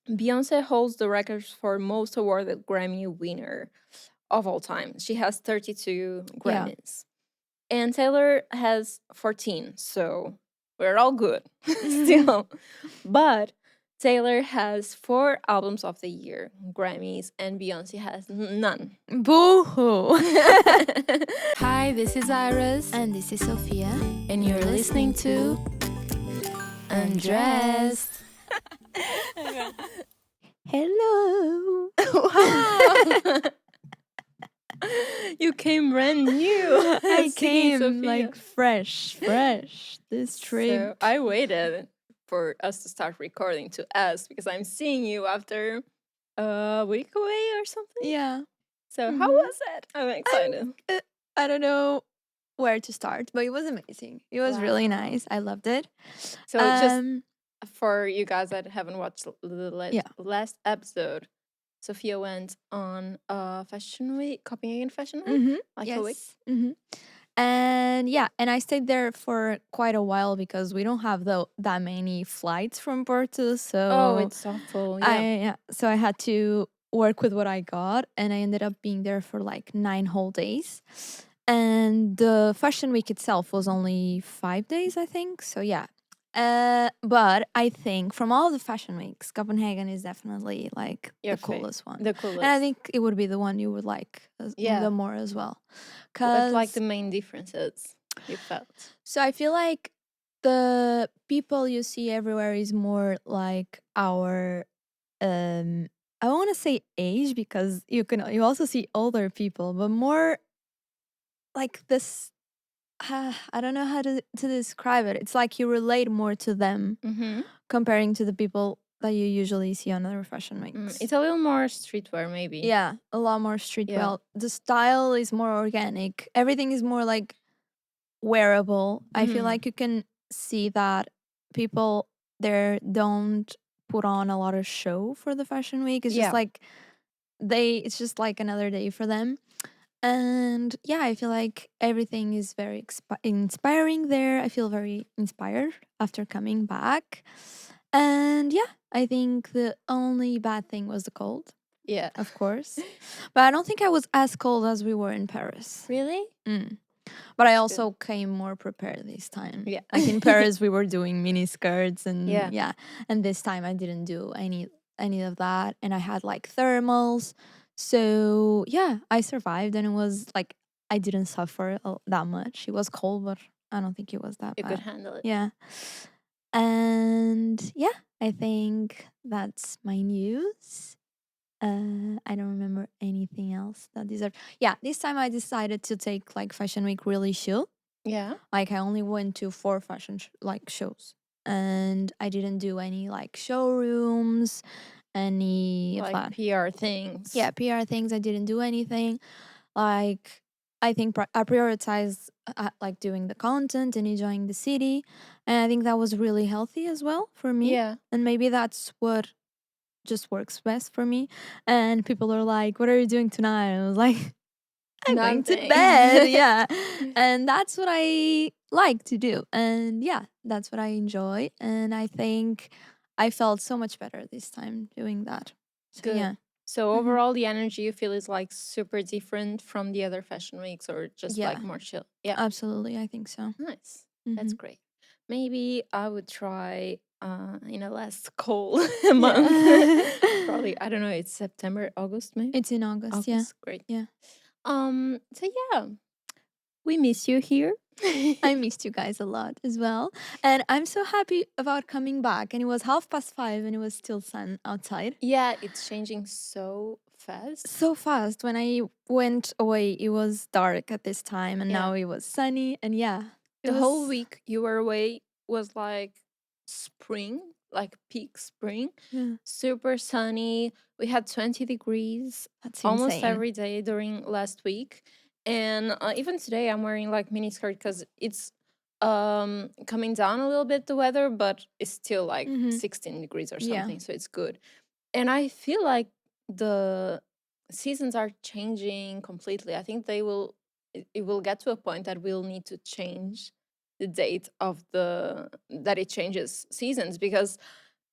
Beyonce holds the records for most awarded Grammy winner of all time. She has 32 Yeah. Grammys. And Taylor has 14, so we're all good still. But Taylor has 4 albums of the year Grammys, and Beyonce has none. Boo hoo. Hi, this is Iris. And this is Sophia. And you're listening to Undressed. Hello. Wow. You came brand new. I Singing came Sophia. like fresh this trip. So I waited for us to start recording to ask because I'm seeing you after a week away or something. Yeah. So how was it? I'm excited. I don't know where to start, but it was amazing. It was really Wow. nice. I loved it. So just for you guys that haven't watched the Yeah. last episode, Sophia went on a fashion week, Copenhagen Fashion Week, Mhm. like a week. Mm-hmm. And yeah, and I stayed there for quite a while because we don't have that many flights from Porto. So Oh, it's awful. Yeah. so I had to work with what I got, and I ended up being there for like 9 whole days. And the fashion week itself was only 5 days, I think. So yeah. But I think from all the fashion weeks, Copenhagen is definitely like Your the coolest one. The coolest. And I think it would be the one you would like Yeah. the more as well. What's like the main differences you felt? So I feel like the people you see everywhere is more like our I want to say age because you also see older people, but more like this I don't know how to describe it. It's like you relate more to them Mm-hmm. comparing to the people that you usually see on other fashion weeks. It's a little more streetwear, maybe. Yeah, a lot more streetwear. Yeah. The style is more organic. Everything is more like wearable. I feel like you can see that people there don't put on a lot of show for the fashion week. It's Yeah. just like it's just like another day for them. And yeah, I feel like everything is very inspiring there. I feel very inspired after coming back. And yeah, I think the only bad thing was the cold, Yeah. of course. But I don't think I was as cold as we were in Paris. Really? But I also came more prepared this time. Yeah. Like in Paris, we were doing mini skirts and Yeah. And this time I didn't do any of that. And I had like thermals. So yeah, I survived and it was like I didn't suffer that much. It was cold, but I don't think it was that You bad. could handle it. Yeah. And yeah, I think that's my news. I don't remember anything else that deserved. Yeah, this time I decided to take like Fashion Week really chill. Yeah. Like I only went to 4 fashion shows, and I didn't do any like showrooms, any of Like that. PR things. Yeah, PR things. I didn't do anything. Like I think I prioritized like doing the content and enjoying the city, and I think that was really healthy as well for me. Yeah. And maybe that's what just works best for me. And people are like, "What are you doing tonight?" And I was like, "I'm going to Nothing. bed." Yeah, and that's what I like to do, and yeah, that's what I enjoy. And I think I felt so much better this time doing that. So, Good. yeah. So overall, the energy you feel is like super different from the other fashion weeks, or just like Yeah. more chill. Yeah. Absolutely, I think so. Nice. That's Mhm. great. Maybe I would try in a less cold month. Yeah. Probably, I don't know, it's September, August maybe? It's in August, yeah. Great. Yeah. So yeah. We miss you here. I missed you guys a lot as well. And I'm so happy about coming back. And it was 5:30 and it was still sun outside. Yeah, it's changing so fast. So fast. When I went away, it was dark at this time, and Yeah. now it was sunny. And yeah, The whole week you were away was like spring, like peak spring. Yeah. Super sunny. We had 20 degrees That's almost insane. every day during last week. And even today I'm wearing like mini skirt because it's coming down a little bit the weather, but it's still like 16 degrees or Yeah. something, so it's good. And I feel like the seasons are changing completely. I think it will get to a point that we'll need to change the date of that it changes seasons, because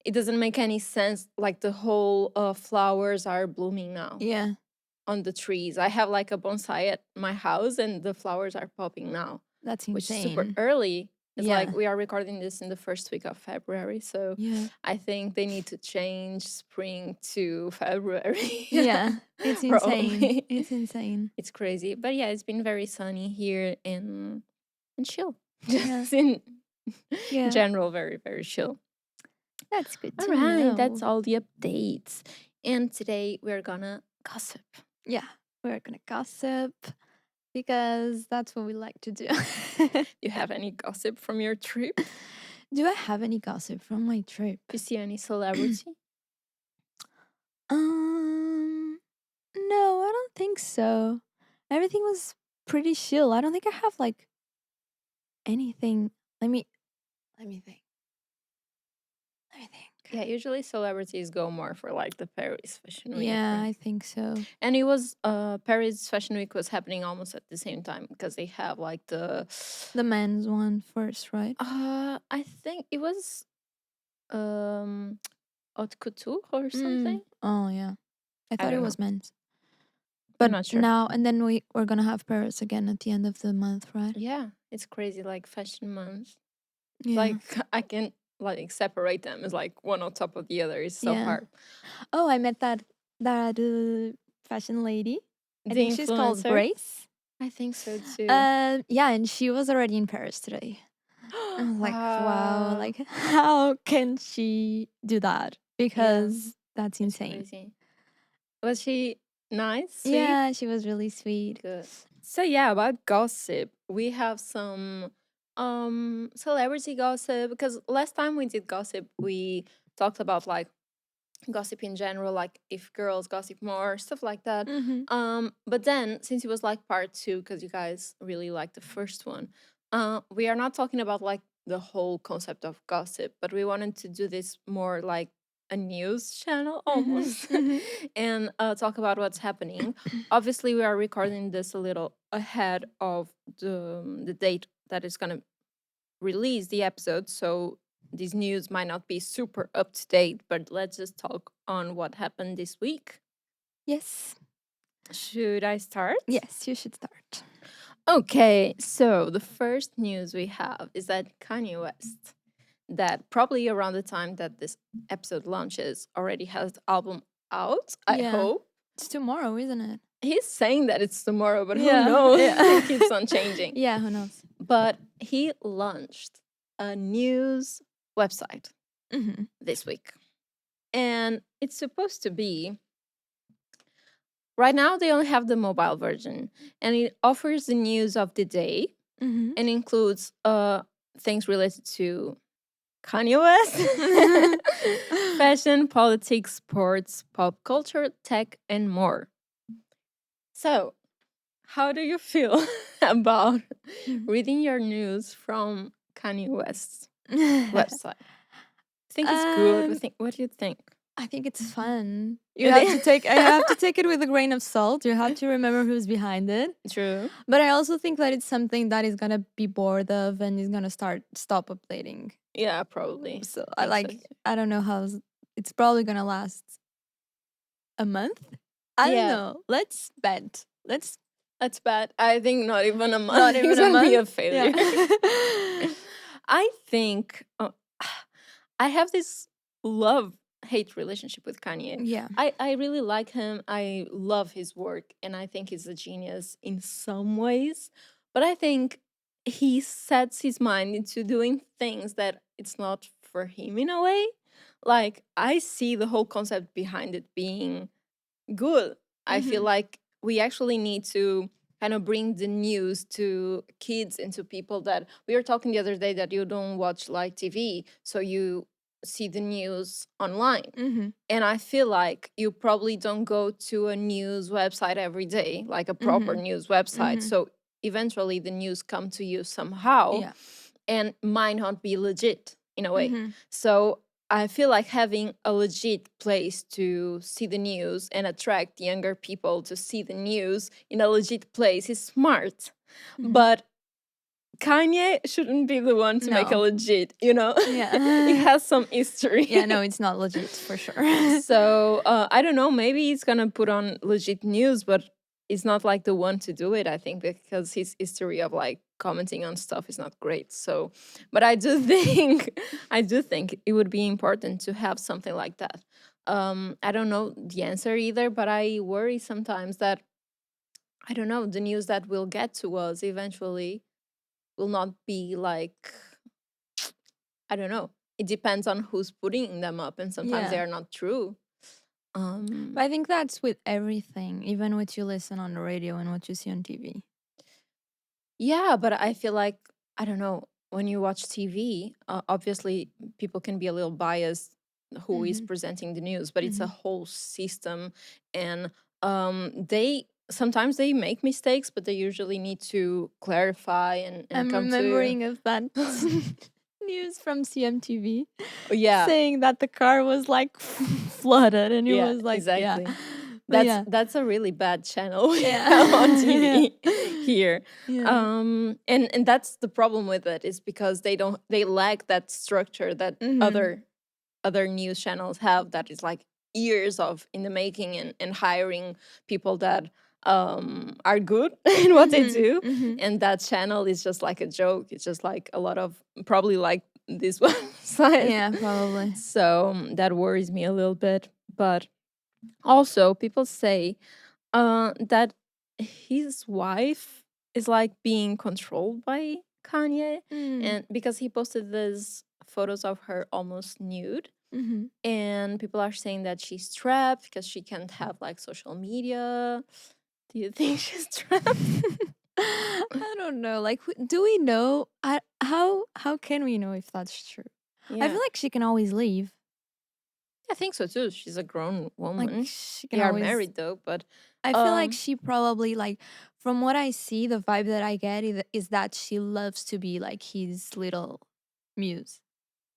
it doesn't make any sense. Like the whole flowers are blooming now Yeah, on the trees. I have like a bonsai at my house, and the flowers are popping now, that's which is super insane. early. It's like Yeah. we are recording this in the first week of February, so Yeah. I think they need to change spring to February. Yeah. It's insane. Probably. It's insane. It's crazy, but yeah, it's been very sunny here in chill. Yeah. Just in Yeah. general, very very chill. That's good All to right, know. that's all the updates, and today we're gonna gossip. Yeah. We're gonna gossip because that's what we like to do. You have any gossip from your trip? Do I have any gossip from my trip? You see any celebrity? No, I don't think so. Everything was pretty chill. I don't think I have like anything. Let me think. Let me think. Yeah, usually celebrities go more for like the Paris Fashion Week. Yeah, right? I think so. And it was Paris Fashion Week was happening almost at the same time because they have like the The men's one first, right? I think it was haute couture or something. Oh yeah. I thought it don't was men's. I'm But not sure. now and then we're gonna have Paris again at the end of the month, right? Yeah, it's crazy, like fashion month. Yeah. Like I can like separate them. It's like one on top of the other. It's so Yeah. hard. Oh, I met that fashion lady. I The think she's called influencer? Grace. I think so too. Yeah, and she was already in Paris today. I was like, wow, Wow. like how can she do that? Because that's It's insane. crazy. Was she nice? Sweet? Yeah, she was really sweet. Good. So yeah, about gossip, we have some celebrity gossip because last time we did gossip, we talked about like gossip in general, like if girls gossip more, stuff like that. But then since it was like part 2 because you guys really liked the first one, we are not talking about like the whole concept of gossip, but we wanted to do this more like a news channel almost and talk about what's happening. Obviously we are recording this a little ahead of the date that is going to release the episode, so these news might not be super up to date, but let's just talk on what happened this week. Yes. Should I start? Yes, you should start. Okay, so the first news we have is that Kanye West, that probably around the time that this episode launches, already has the album out, I Yeah. hope. It's tomorrow, isn't it? He's saying that it's tomorrow, but Yeah, who knows? yeah. It keeps on changing. Yeah, who knows? But he launched a news website this week. And it's supposed to be, right now they only have the mobile version, and it offers the news of the day and includes things related to Kanye West, fashion, politics, sports, pop culture, tech, and more. So, how do you feel about reading your news from Kanye West's website? Think it's good? What do you think? I think it's fun. You have to take. I have to take it with a grain of salt. You have to remember who's behind it. True. But I also think that it's something that is gonna be bored of and is gonna stop updating. Yeah, probably. So Think so too. I don't know how it's probably gonna last a month. I don't know. Let's bet. That's bad. I think not even a month. Not even It's a gonna be a month? failure. Yeah. I think I have this love-hate relationship with Kanye. Yeah. I really like him. I love his work, and I think he's a genius in some ways. But I think he sets his mind into doing things that it's not for him in a way. Like I see the whole concept behind it being good. I feel like we actually need to kind of bring the news to kids and to people that we were talking the other day that you don't watch like TV, so you see the news online. And I feel like you probably don't go to a news website every day, like a proper news website. So eventually the news come to you somehow Yeah. and might not be legit in a way. So I feel like having a legit place to see the news and attract younger people to see the news in a legit place is smart. But Kanye shouldn't be the one to make a No. legit, you know? Yeah. It has some history. Yeah, no, it's not legit for sure. So I don't know. Maybe he's gonna put on legit news, but it's not like the one to do it. I think because his history of like commenting on stuff is not great. So, but I do think, I do think it would be important to have something like that. I don't know the answer either, but I worry sometimes that I don't know the news that will get to us eventually will not be like I don't know. It depends on who's putting them up, and sometimes they Yeah. are not true. But I think that's with everything, even what you listen on the radio and what you see on TV. Yeah, but I feel like I don't know when you watch TV. Obviously, people can be a little biased who is Mhm. presenting the news, but it's a Mhm. whole system, and they sometimes they make mistakes, but they usually need to clarify and I'm come to. remembering of that news from CMTV Yeah, saying that the car was like flooded, and it yeah, was like, yeah. exactly. But yeah. That's a really bad channel we have on Yeah. TV here. Yeah. And that's the problem with it is because they lack that structure that Mhm. other news channels have that is like years of in the making and hiring people that are good in what they Mhm. do. Mhm. And that channel is just like a joke. It's just like a lot of probably like this website. Yeah, probably. So that worries me a little bit. But also, people say that his wife is like being controlled by Kanye, Mm. and because he posted these photos of her almost nude, Mhm. and people are saying that she's trapped because she can't have like social media. Do you think she's trapped? I don't know. Like, do we know? How can we know if that's true? I Yeah, feel like she can always leave. I think so too. She's a grown Like, woman. she can They are always. married though, but I feel like um, she probably like, from what I see, the vibe that I get is that she loves to be like his little muse.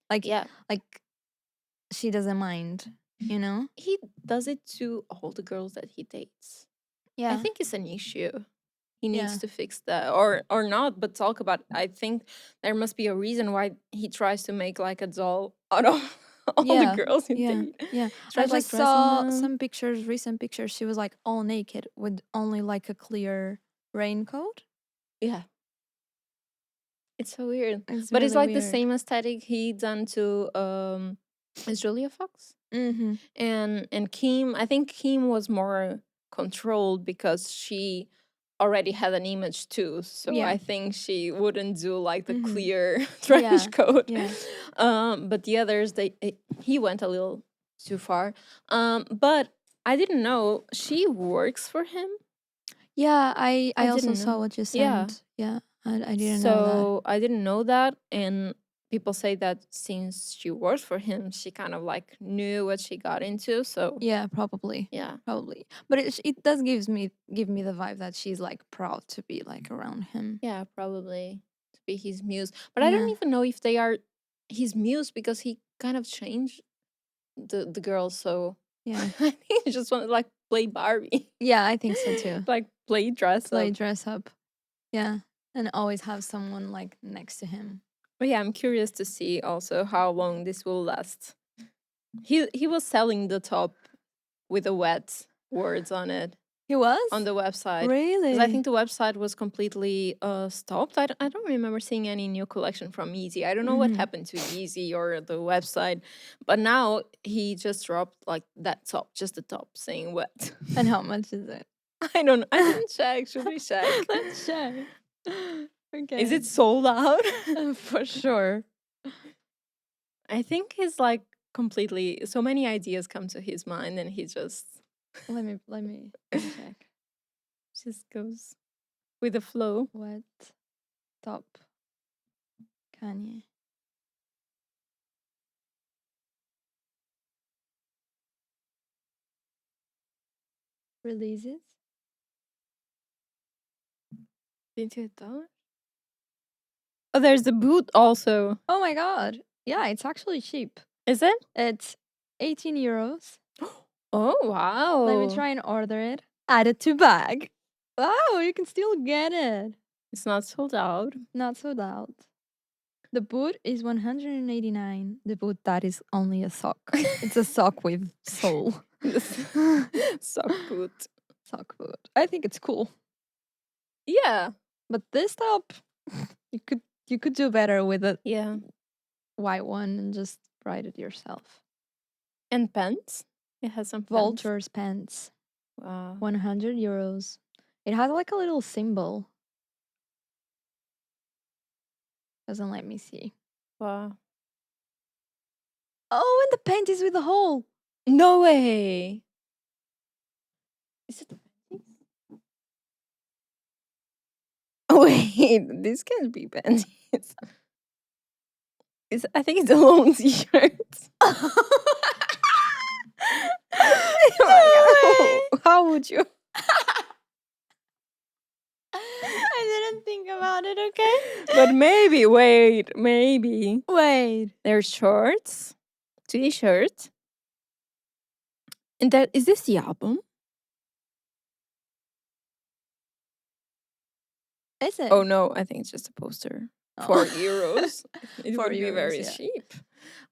Like, yeah, like she doesn't mind. You know? he does it to all the girls that he dates. I Yeah. think it's an issue. He needs Yeah. to fix that or not, but talk about it. I think there must be a reason why he tries to make like a doll out of all the Yeah. girls he Yeah. date. Yeah. I Tries like just dressing saw them. some pictures, recent pictures. She was like all naked with only like a clear raincoat. Yeah, it's so weird. It's But it's really like the weird. same aesthetic he done to is Julia Fox? Mm-hmm. And Kim, I think Kim was more controlled because she already had an image too. So Yeah. I think she wouldn't do like the Mm-hmm. clear Yeah. trench coat. Yeah. But the others, he went a little too far. But I didn't know she works for him. Yeah. I I also didn't saw know. what you Yeah. sent. Yeah. I didn't know that. So I didn't know that, and people say that since she worked for him, she kind of like knew what she got into. So Yeah. Probably. yeah, Probably. But it does give me the vibe that she's like proud to be like around him. yeah, probably to be his muse. But I don't Yeah. even know if they are his muse because he kind of changed the girls. So Yeah. I think he just wanted to like play Barbie, Yeah. I think so too. like play dress Play up. dress up. Yeah. And always have someone like next to him. But yeah, I'm curious to see also how long this will last. He was selling the top with the wet words on it He was? on the website because I Really? think the website was completely stopped. I don't remember seeing any new collection from Yeezy. I don't know what Mm-hmm. happened to Yeezy or the website, but now he just dropped like that top, just the top saying wet. And how much is it? I don't know. I didn't check. Should we check? Let's check. Okay. Is it sold out? For sure? I think he's like completely so many ideas come to his mind and he Let me check. just goes with the flow. What top Kanye? Releases? $28. Oh, there's the boot also. Oh my god. Yeah, it's actually cheap. Is it? It's 18 euros. Oh wow. Let me try and order it. Add it to bag. Wow, you can still get it. It's not sold out. Not so loud. The boot is 189. The boot that is only a sock. It's a sock with sole. Sock boot. Sock boot. I think it's cool. Yeah. But this top, you could do better with a Yeah. white one and just write it yourself. And pants. It has some pants. Vultures pants. Wow. 100 euros. It has like a little symbol. Doesn't let me see. Wow. Oh, and the pant is with a hole. No way. Is it the panties? Oh, wait, this can't be panties. I think it's a long t-shirt. How would you? I didn't think about it, okay? But maybe, maybe. Wait. They're shorts, t-shirt. And that is this the album? Is it? Oh no, I think it's just a poster. 4 euros. It 4 would be euros, very yeah. cheap.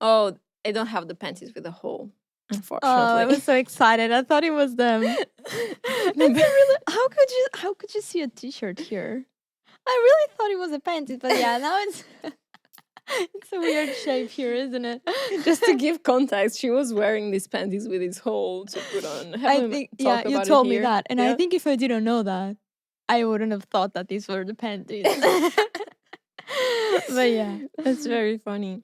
Oh, I don't have the panties with a hole, unfortunately. Oh, I was so excited. I thought it was them. How could you see a t-shirt here? I really thought it was a panty, but yeah, now it's it's a weird shape here, isn't it? Just to give context, she was wearing these panties with this hole to put on. I think yeah, you told me that, and I think if I didn't know that, I wouldn't have thought that these were the panties. But yeah, that's very funny.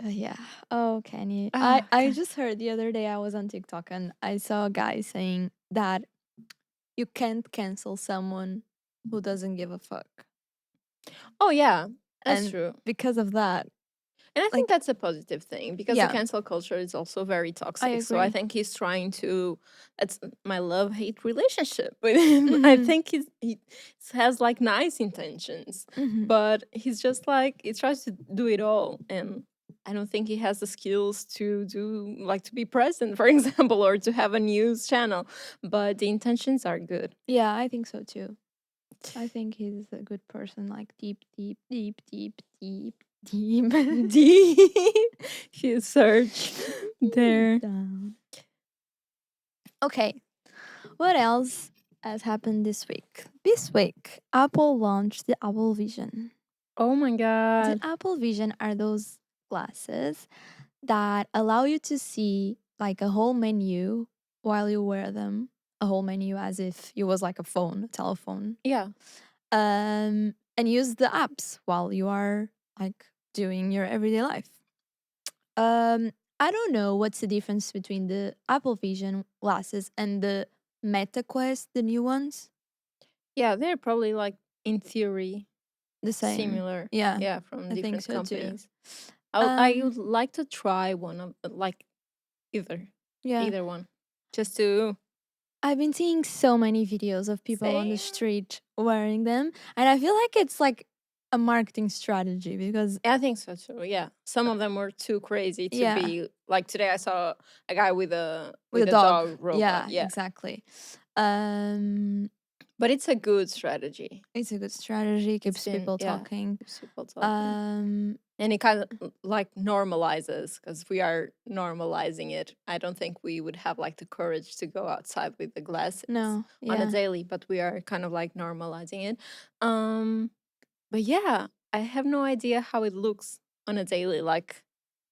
Yeah. Oh, Kanye. Ah, I just heard the other day I was on TikTok and I saw a guy saying that you can't cancel someone who doesn't give a fuck. Oh yeah, that's And true. because of that. And I think that's a positive thing because Yeah. the cancel culture is also very toxic. I So I agree. think he's trying to. It's my love-hate relationship with him. I think he has like nice intentions, but he's just like he tries to do it all, and I don't think he has the skills to do like to be present, for example, or to have a news channel. But the intentions are good. Yeah, I think so too. I think he's a good person, like deep, deep, deep, deep, deep, deep. Deep. He search there. Down. Okay. What else has happened this week? This week, Apple launched the Apple Vision. Oh my The god. Apple Vision are those glasses that allow you to see like a whole menu while you wear them. A whole menu as if it was like a phone, a telephone. Yeah. And use the apps while you are like doing your everyday life. I don't know what's the difference between the Apple Vision glasses and the Meta Quest, the new ones. Yeah, they're probably like in theory The same. similar. Yeah. Yeah, from I think different so too. companies. I would like to try one of like either one just to. I've been seeing so many videos of people on the Same. street wearing them, and I feel like it's like a marketing strategy because I think so too. Yeah, some of them were too crazy to Yeah. be like today. I saw a guy with a with a dog robot. Yeah, exactly. But it's a good strategy. It's a good strategy. Keeps people talking. Keeps people talking. And it kind of like normalizes because we are normalizing it. I don't think we would have like the courage to go outside with the glasses No, on a daily, but we are kind of like normalizing it. But yeah, I have no idea how it looks on a daily, like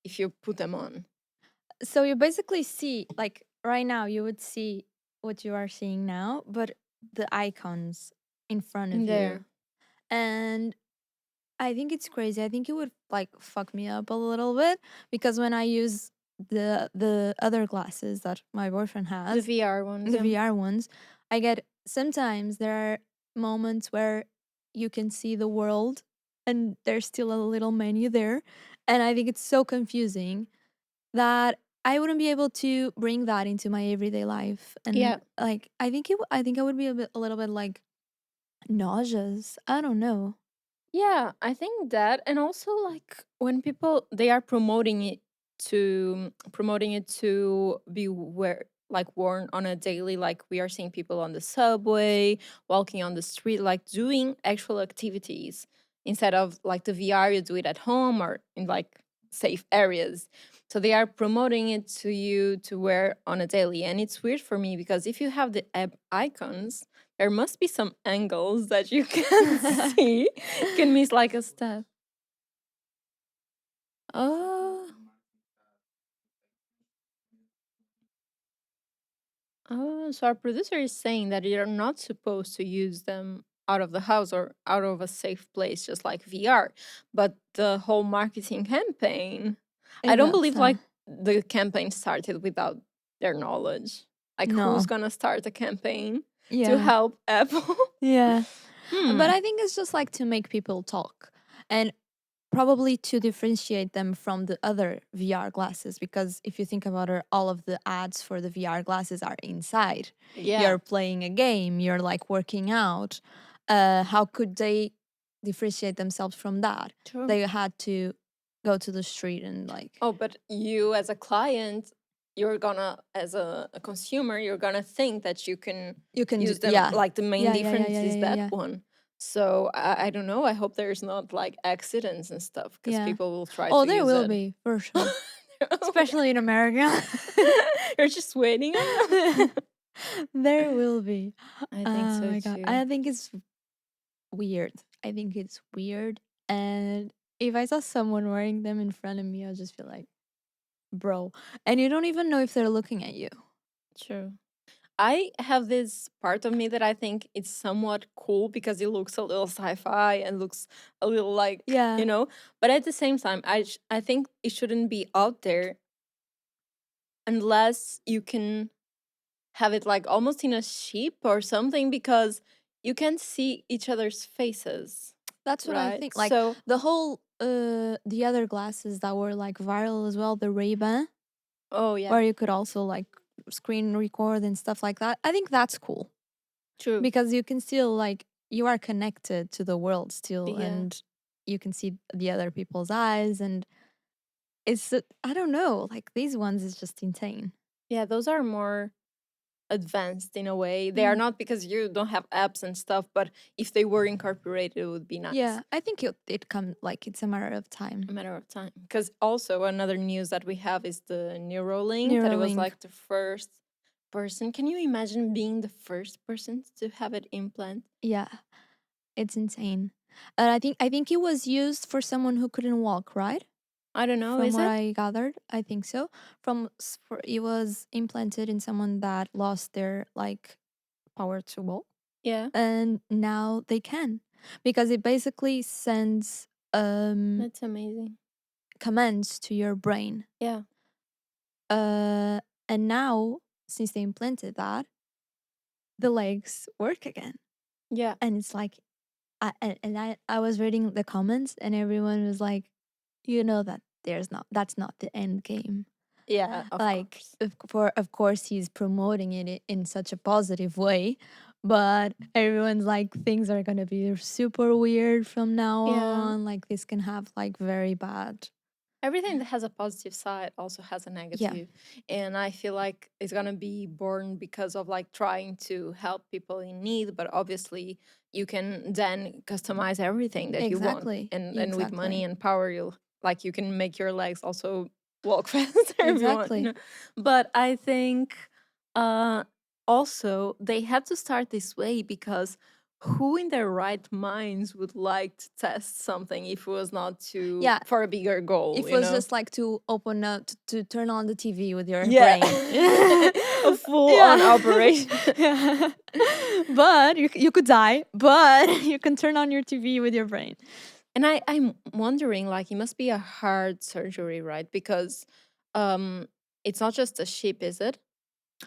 if you put them on. So you basically see, like right now, you would see what you are seeing now, but the icons in front of you. And I think it's crazy. I think it would like fuck me up a little bit because when I use the other glasses that my boyfriend has, The VR ones. the VR ones, I get sometimes there are moments where you can see the world and there's still a little menu there, and I think it's so confusing that I wouldn't be able to bring that into my everyday life. And like I think I think I would be a little bit like nauseous. I don't know. Yeah, I think that, and also like when people they are promoting it to be like worn on a daily, like we are seeing people on the subway, walking on the street, like doing actual activities instead of like the VR, you do it at home or in like safe areas. So they are promoting it to you to wear on a daily. And it's weird for me because if you have the app icons, there must be some angles that you can see. You can miss like a step. Oh, oh, so our producer is saying that you're not supposed to use them out of the house or out of a safe place, just like VR. But the whole marketing campaign, I It don't got believe like the campaign started without their knowledge. Like, who's no. gonna start a campaign to Yeah. help Apple? Yeah. But Hmm. I think it's just like to make people talk and probably to differentiate them from the other VR glasses. Because if you think about it, all of the ads for the VR glasses are inside. Yeah, You're playing a game, you're like working out. How could they differentiate themselves from that? true. They had to go to the street and like, Oh, but you as a client, you're gonna, as a consumer, you're gonna think that you can you can do, use them. yeah. Like the main Yeah, yeah, yeah, difference yeah, is yeah, yeah, that yeah. one. So I don't know. I hope there's not like accidents and stuff because Yeah. people will try Oh, to there use will it. be for sure. Oh, Especially in America. you're just waiting. Oh. There will be. I think Oh so my god. too. I think it's weird. I think it's weird. And if I saw someone wearing them in front of me, I'll just feel like, bro. And you don't even know if they're looking at you. True. I have this part of me that I think it's somewhat cool because it looks a little sci-fi and looks a little like, Yeah. but at the same time, I think it shouldn't be out there unless you can have it like almost in a sheep or something because you can see each other's faces, That's what I right? think. Like So, the whole the other glasses that were like viral as well, the Ray-Ban, oh yeah, where you could also like screen record and stuff like that. I think that's cool. true. Because you can still like you are connected to the world still Yeah. and you can see the other people's eyes and it's I don't know, like these ones is just insane. Yeah, those are more advanced in a way. They are Mm. not because you don't have apps and stuff, but if they were incorporated, it would be nice. Yeah, I think it come like it's a matter of time. A matter of time. Because also another news that we have is the Neuralink, that it was Neuralink. like the first person. Can you imagine being the first person to have it implant? Yeah, it's insane. And I think it was used for someone who couldn't walk, right? I don't know, From is what it? I gathered, I think so. It was implanted in someone that lost their like power to walk. Yeah, And now they can because it basically sends that's amazing. commands to your brain Yeah, uh and now since they implanted that the legs work again yeah, and it's like I was reading the comments and everyone was like that that's not the end game. yeah, of Like course. of course he's promoting it in such a positive way, but everyone's like things are gonna be super weird from now Yeah. on, like this can have like very bad. Everything that has a positive side also has a Yeah, negative. And I feel like it's gonna be born because of like trying to help people in need, but obviously you can then customize everything that you want. exactly, And with money exactly, and power you'll like you can make your legs also walk faster if you want, exactly. But I think uh also they had to start this way because who in their right minds would like to test something if it was not to Yeah, for a bigger goal, if it was just like to open up to turn on the TV with your Yeah. brain. A full on Yeah. operation. Yeah. But you could die, but you can turn on your TV with your brain. And I'm wondering, like, it must be a hard surgery, right? Because it's not just a chip, is it?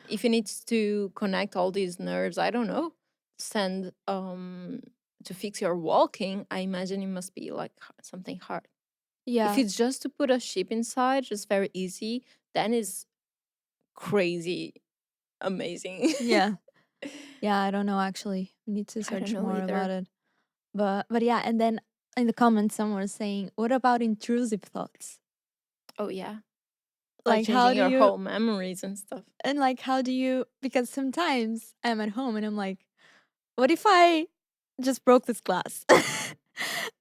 If it needs to connect all these nerves, I don't know, send to fix your walking, I imagine it must be like something hard. If Yeah. it's just to put a chip inside, just very easy, then is crazy amazing. Yeah. Yeah, I don't know actually. We need to I don't search know more about either. it. But yeah, and then in the comments someone was saying, "What about intrusive thoughts?" Oh yeah. like how changing do your you, whole memories and stuff. and like how do you, because sometimes I'm at home and I'm like, what if I just broke this glass?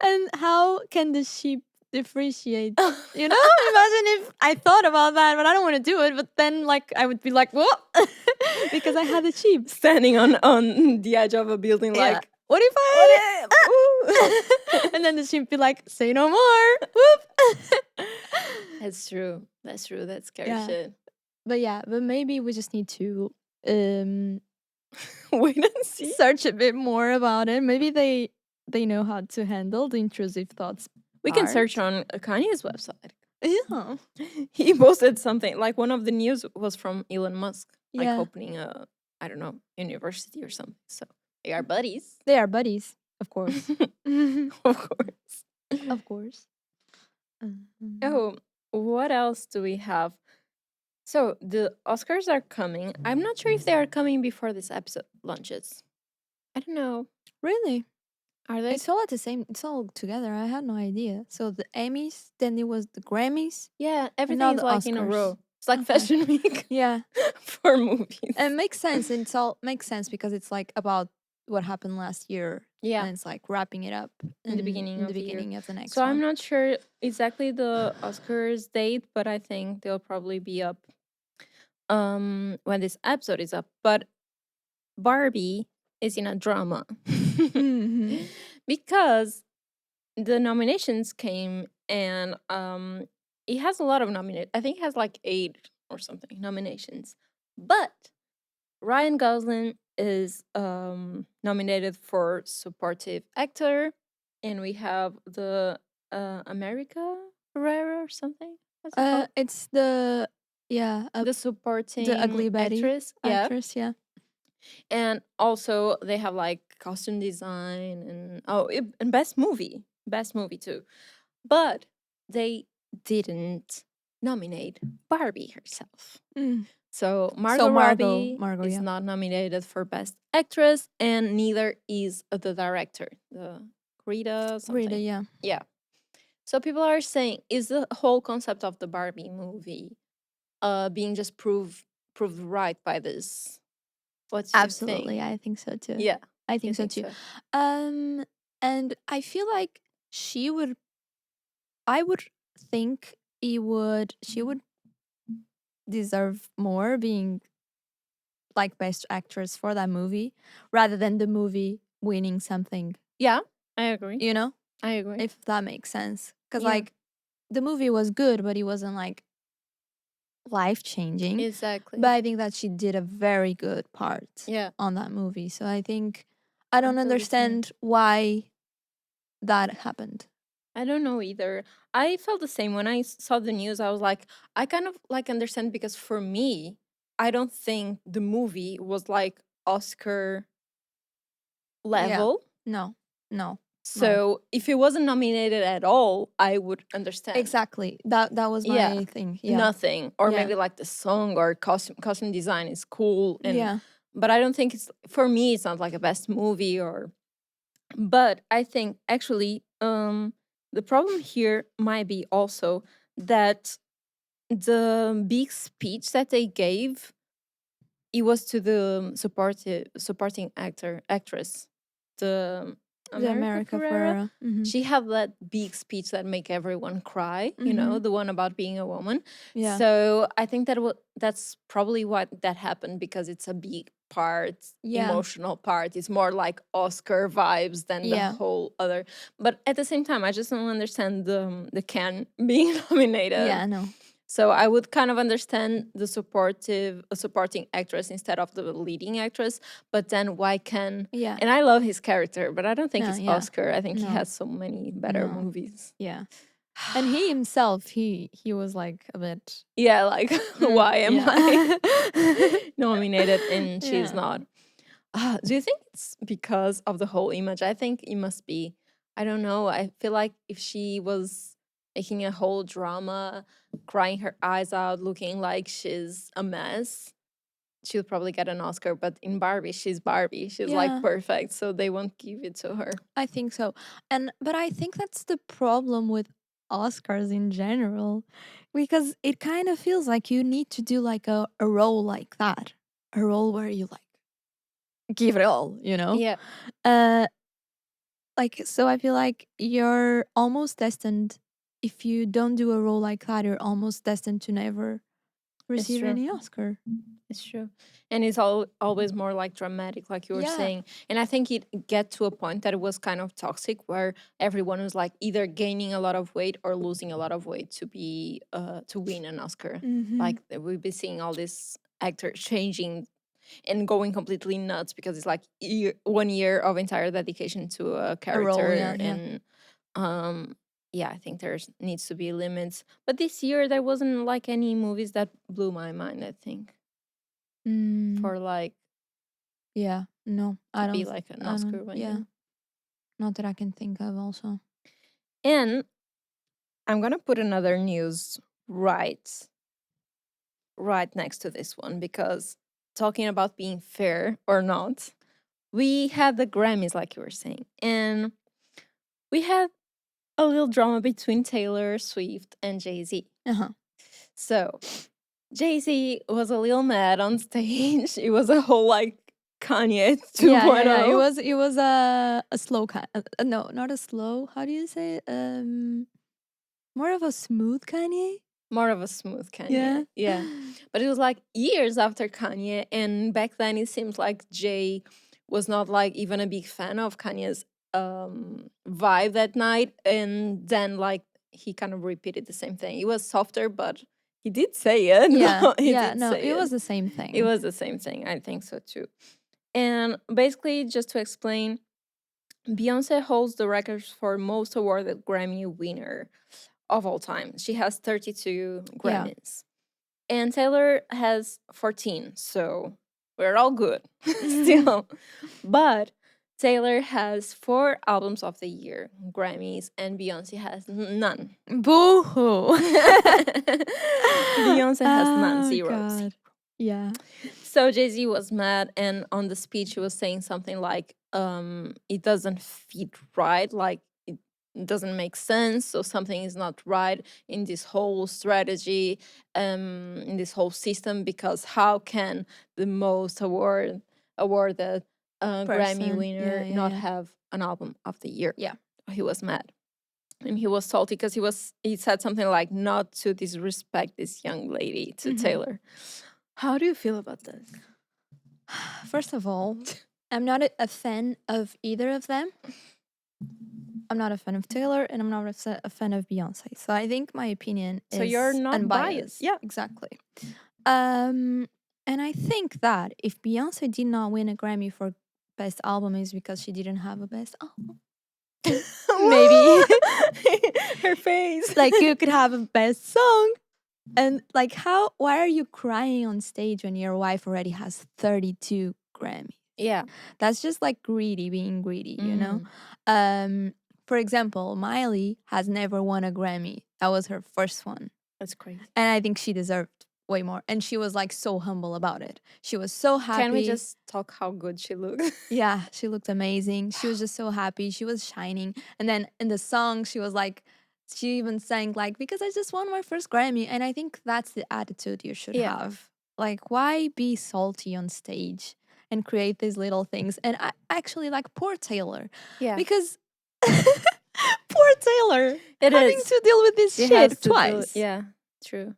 And how can the sheep differentiate? You know, imagine if I thought about that, but I don't want to do it. But then, like, I would be like, "What?" Because I had a sheep. Standing on the edge of a building, Yeah. like, What if I? what if? Ooh. And then the sheep be like, "Say no more." Whoop. That's true. That's true. That's scary Yeah. shit. But maybe we just need to um Wait and see. search a bit more about it. Maybe they know how to handle the intrusive thoughts. We can part. search on Kanye's website. Yeah. He posted something like one of the news was from Elon Musk, like Yeah. opening a, I don't know, university or something. So they are buddies. They are buddies, of course. Of course. Of course. Oh, what else do we have? So the Oscars are coming. I'm not sure if they are coming before this episode launches. I don't know. Really? Are they? It's all at the same. It's all together. I had no idea. So the Emmys, then it was the Grammys. Yeah, now everything is the like in a Oscars. row. It's like Okay. Fashion Week Yeah, for movies. and it makes sense. And it's all makes sense because it's like about what happened last year. Yeah. And it's like wrapping it up In the beginning of the year. beginning of the next So one. I'm not sure exactly the Oscars date, but I think they'll probably be up when this episode is up. But Barbie is in a drama Mhm. because the nominations came and it has a lot of nominated. I think it has like 8 or something nominations. But Ryan Gosling is nominated for supportive actor, and we have the America Ferrera or something. What's it called? It's the The supporting the ugly Betty actress. Yeah. actress. Yeah. And also they have like costume design and and best movie too. But they didn't nominate Barbie herself. Mm. So Margot Robbie is yeah. not nominated for best actress, and neither is the director, the Greta something. Really, yeah. Yeah. So people are saying, is the whole concept of the Barbie movie being just proved right by this? What do you Absolutely, think? I think so too. Yeah, I you think so think too. so? And I feel like I would think she would deserve more being like best actress for that movie rather than the movie winning something, Yeah, I agree. you know? I agree. If that makes sense. Cuz Yeah. like the movie was good, but it wasn't like life changing. Exactly. But I think that she did a very good part Yeah. on that movie. So I think I don't feel the same. understand why that happened. I don't know either. I felt the same when I saw the news. I was like, I kind of like understand because for me, I don't think the movie was like Oscar level. No. So if it wasn't nominated at all, I would understand. Exactly. That was my Yeah. thing. Yeah. Nothing, or Yeah. maybe like the song or costume design is cool, and Yeah. but I don't think it's, for me it's not like a best movie or. But I think actually the problem here might be also that the big speech that they gave, it was to the supporting actress, the The America Ferrera. Ferrera. Mhm. She had that big speech that make everyone cry, you know, the one about being a woman. Yeah. So I think that's probably what that happened, because it's a big part, Yeah. emotional part. It's more like Oscar vibes than the Yeah. whole other. But at the same time, I just don't understand the Ken being nominated. Yeah, no. So I would kind of understand the supporting actress instead of the leading actress. But then why Ken? Yeah. And I love his character, but I don't think No, it's yeah. Oscar. I think he No. has so many better No. movies. Yeah. And he himself, he was like a bit Yeah, like why am I I nominated and she's Yeah. not? Do you think it's because of the whole image? I think it must be. I don't know. I feel like if she was making a whole drama, crying her eyes out, looking like she's a mess, she'll probably get an Oscar. But in Barbie, she's Barbie. She's Yeah. like perfect, so they won't give it to her. I think so. But I think that's the problem with Oscars in general, because it kind of feels like you need to do like a role like that, a role where you like give it all, you know? Yeah, Uh, like, so I feel like you're almost destined, if you don't do a role like that, you're almost destined to never it's receive true. any Oscar. It's true. And it's always more like dramatic, like you were Yeah. saying. And I think it get to a point that it was kind of toxic where everyone was like either gaining a lot of weight or losing a lot of weight to be to win an Oscar. Like we've been seeing all these actors changing and going completely nuts because it's like 1 year of entire dedication to a A role, character. yeah, yeah. And yeah, I think there's needs to be limits. But this year there wasn't like any movies that blew my mind, I think, for like Yeah, no, to I be don't, like an I Oscar don't, yeah, winner. not that I can think of also. And I'm gonna put another news right next to this one because talking about being fair or not, we had the Grammys, like you were saying, and we had a little drama between Taylor Swift and Jay-Z. Uh-huh. So Jay-Z was a little mad on stage. It was a whole like Kanye 2.0. Yeah. It was a slow kind. No, not a slow. How do you say it? More of a smooth Kanye. More of a smooth Kanye. Yeah. Yeah. But it was like years after Kanye. And back then it seems like Jay was not like even a big fan of Kanye's vibe that night. And then like he kind of repeated the same thing. It was softer, but he did say it. Yeah, He yeah. did No, say it it. was the same It thing. was the same thing. I think so too. And basically, just to explain, Beyonce holds the records for most awarded Grammy winner of all time. She has 32 Yeah. Grammys. And Taylor has 14. So we're all good still. But Taylor has 4 albums of the year, Grammys, and Beyonce has none. Boo hoo. Beyonce has none, Oh, zero. God. Yeah. So Jay-Z was mad, and on the speech he was saying something like, it doesn't fit right, like it doesn't make sense, so something is not right in this whole strategy, in this whole system, because how can the most awarded Grammy Person. winner Yeah. not have an album of the year? Yeah. He was mad. And he was salty because he said something like, not to disrespect this young lady, to Taylor. How do you feel about this? First of all, I'm not a fan of either of them. I'm not a fan of Taylor, and I'm not a fan of Beyonce. So I think my opinion is So you're not unbiased. biased. Yeah. Exactly. And I think that if Beyonce did not win a Grammy for best album is because she didn't have a best album. Maybe her face. like you could have a best song. And like why are you crying on stage when your wife already has 32 Grammys? Yeah. That's just like being greedy, you know? For example, Miley has never won a Grammy. That was her first one. That's crazy. And I think she deserved way more. And she was like so humble about it. She was so happy. Can we just talk how good she looked? Yeah, she looked amazing. She was just so happy. She was shining. And then in the song, she was like, she even sang like, because I just won my first Grammy. And I think that's the attitude you should have. Like, why be salty on stage and create these little things? And I actually like poor Taylor. Yeah. Because poor Taylor having to deal with this shit twice. Yeah, true.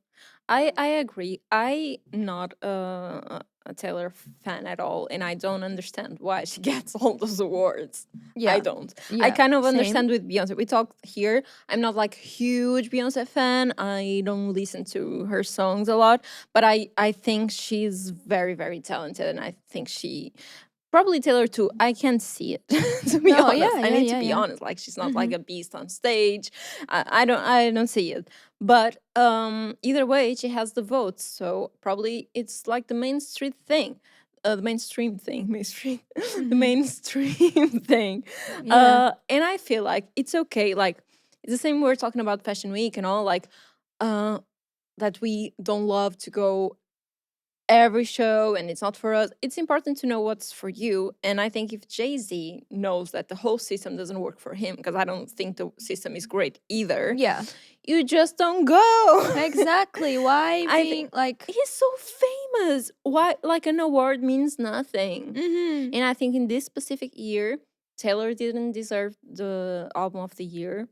I agree. I not a Taylor fan at all, and I don't understand why she gets all those awards. Yeah. I don't. Yeah, I kind of same. understand with Beyonce. We talked here. I'm not like huge Beyonce fan. I don't listen to her songs a lot, but I think she's very, very talented, and I think she probably Taylor too. I can't see it to be honest. I need to be honest. Like she's not like a beast on stage. I don't see it. But either way, she has the votes, so probably it's like the mainstream thing. The mainstream thing, the mainstream thing. Yeah. And I feel like it's okay. Like it's the same. We're talking about Fashion Week and all. Like that we don't love to go every show and it's not for us. It's important to know what's for you. And I think if Jay-Z knows that the whole system doesn't work for him, because I don't think the system is great either, Yeah. you just don't go. Exactly. Why I being think like he's so famous. Why, like, an award means nothing. mhm. And I think in this specific year, Taylor didn't deserve the album of the year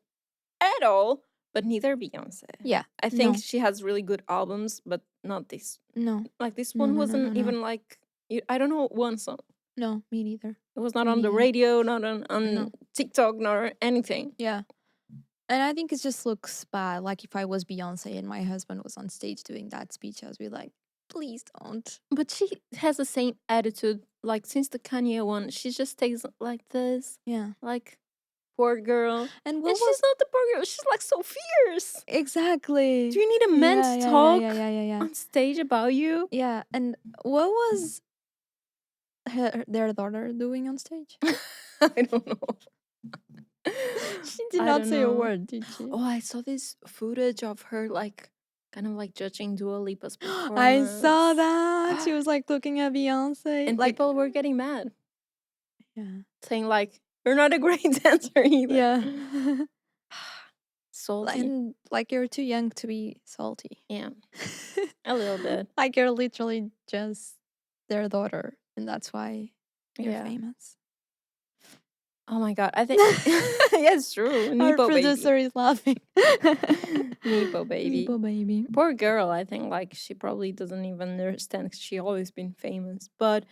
at all, but neither Beyonce. Yeah. I think No. she has really good albums, but not this. No. Like, this No, one no, no, wasn't no, no. even like, I don't know one song. No, me neither. It was not Me on the neither. radio, not on No. TikTok, nor anything. Yeah. And I think it just looks bad. Like if I was Beyonce and my husband was on stage doing that speech, I would be like, please don't. But she has the same attitude. Like, since the Kanye one, she just stays like this. Yeah. Like, poor girl. And what And she's was not the poor girl. She's like so fierce. exactly? Do you need a man to talk Yeah. on stage about you? Yeah. And what was their daughter doing on stage? I don't know. She did I not don't say a know. word, did she? Oh, I saw this footage of her, like, kind of like judging Dua Lipa's performance. I saw that. She was like looking at Beyonce. And like, people were getting mad, yeah. saying like, "You're not a great dancer either." Yeah. Salty. And like you're too young to be salty. Yeah, a little bit. Like you're literally just their daughter, and that's why you're Yeah. famous. Oh my god, I think yeah, it's true. Our Nepo baby. producer is laughing. Nepo baby. Nepo baby. Poor girl. I think like she probably doesn't even understand 'cause she always been famous. But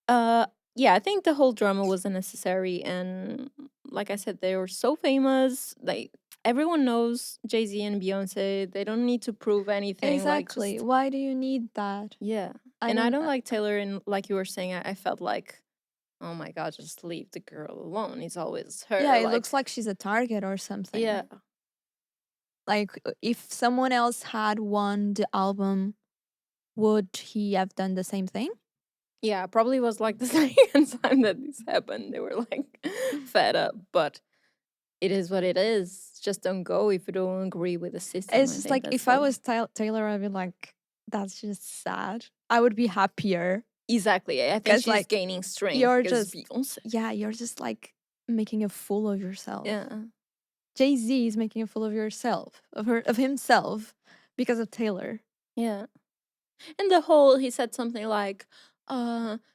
yeah, I think the whole drama was unnecessary. And like I said, they were so famous. Like, everyone knows Jay-Z and Beyonce. They don't need to prove anything. Exactly. Like, just, Why do you need that? yeah. I don't like Taylor. And like you were saying, I felt like, oh my god, just leave the girl alone. It's always her. Yeah, it looks like she's a target or something. Yeah. Like if someone else had won the album, would he have done the same thing? Yeah, probably was like the second time that this happened. They were like fed up, but it is what it is. Just don't go if you don't agree with the system. It's I just think like that's if I all. was Taylor, I'd be like, that's just sad. I would be happier. Exactly. I think 'Cause, she's like, gaining strength. you're because just- Beyonce. Yeah, you're just like making a fool of yourself. Yeah. Jay-Z is making a fool of of himself because of Taylor. Yeah. And the whole, he said something like,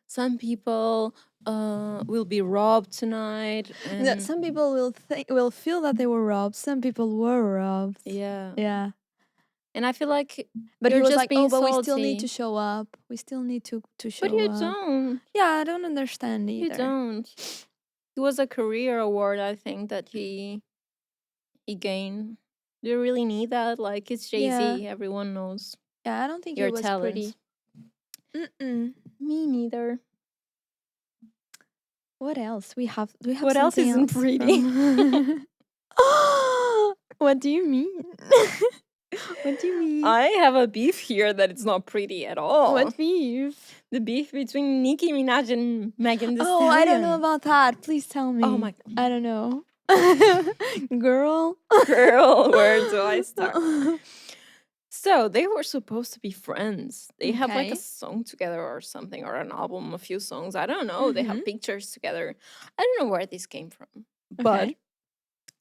some people will be robbed tonight. That And some people will feel that they were robbed. Some people were robbed. yeah. Yeah. And I feel like, But he you're was just like, being oh, but we still need salty. to show up. We still need to show but you up. don't. Yeah, I don't understand either. You don't. It was a career award, I think, that he gained. Do you really need that? Like, it's Jay-Z. Yeah. Everyone knows Yeah, I don't think your it was talent. pretty. Mm-mm. Me neither. What else? We have What else something isn't pretty? from- What do you mean? What do you mean? I have a beef here that it's not pretty at all. What beef? The beef between Nicki Minaj and Megan Thee Oh, Stallion. I don't know about that. Please tell me. Oh my I don't know. Girl. girl, where do I start? So they were supposed to be friends. They have like Okay. a song together or something, or an album, a few songs. I don't know. They have Mhm. pictures together. I don't know where this came from. But Okay.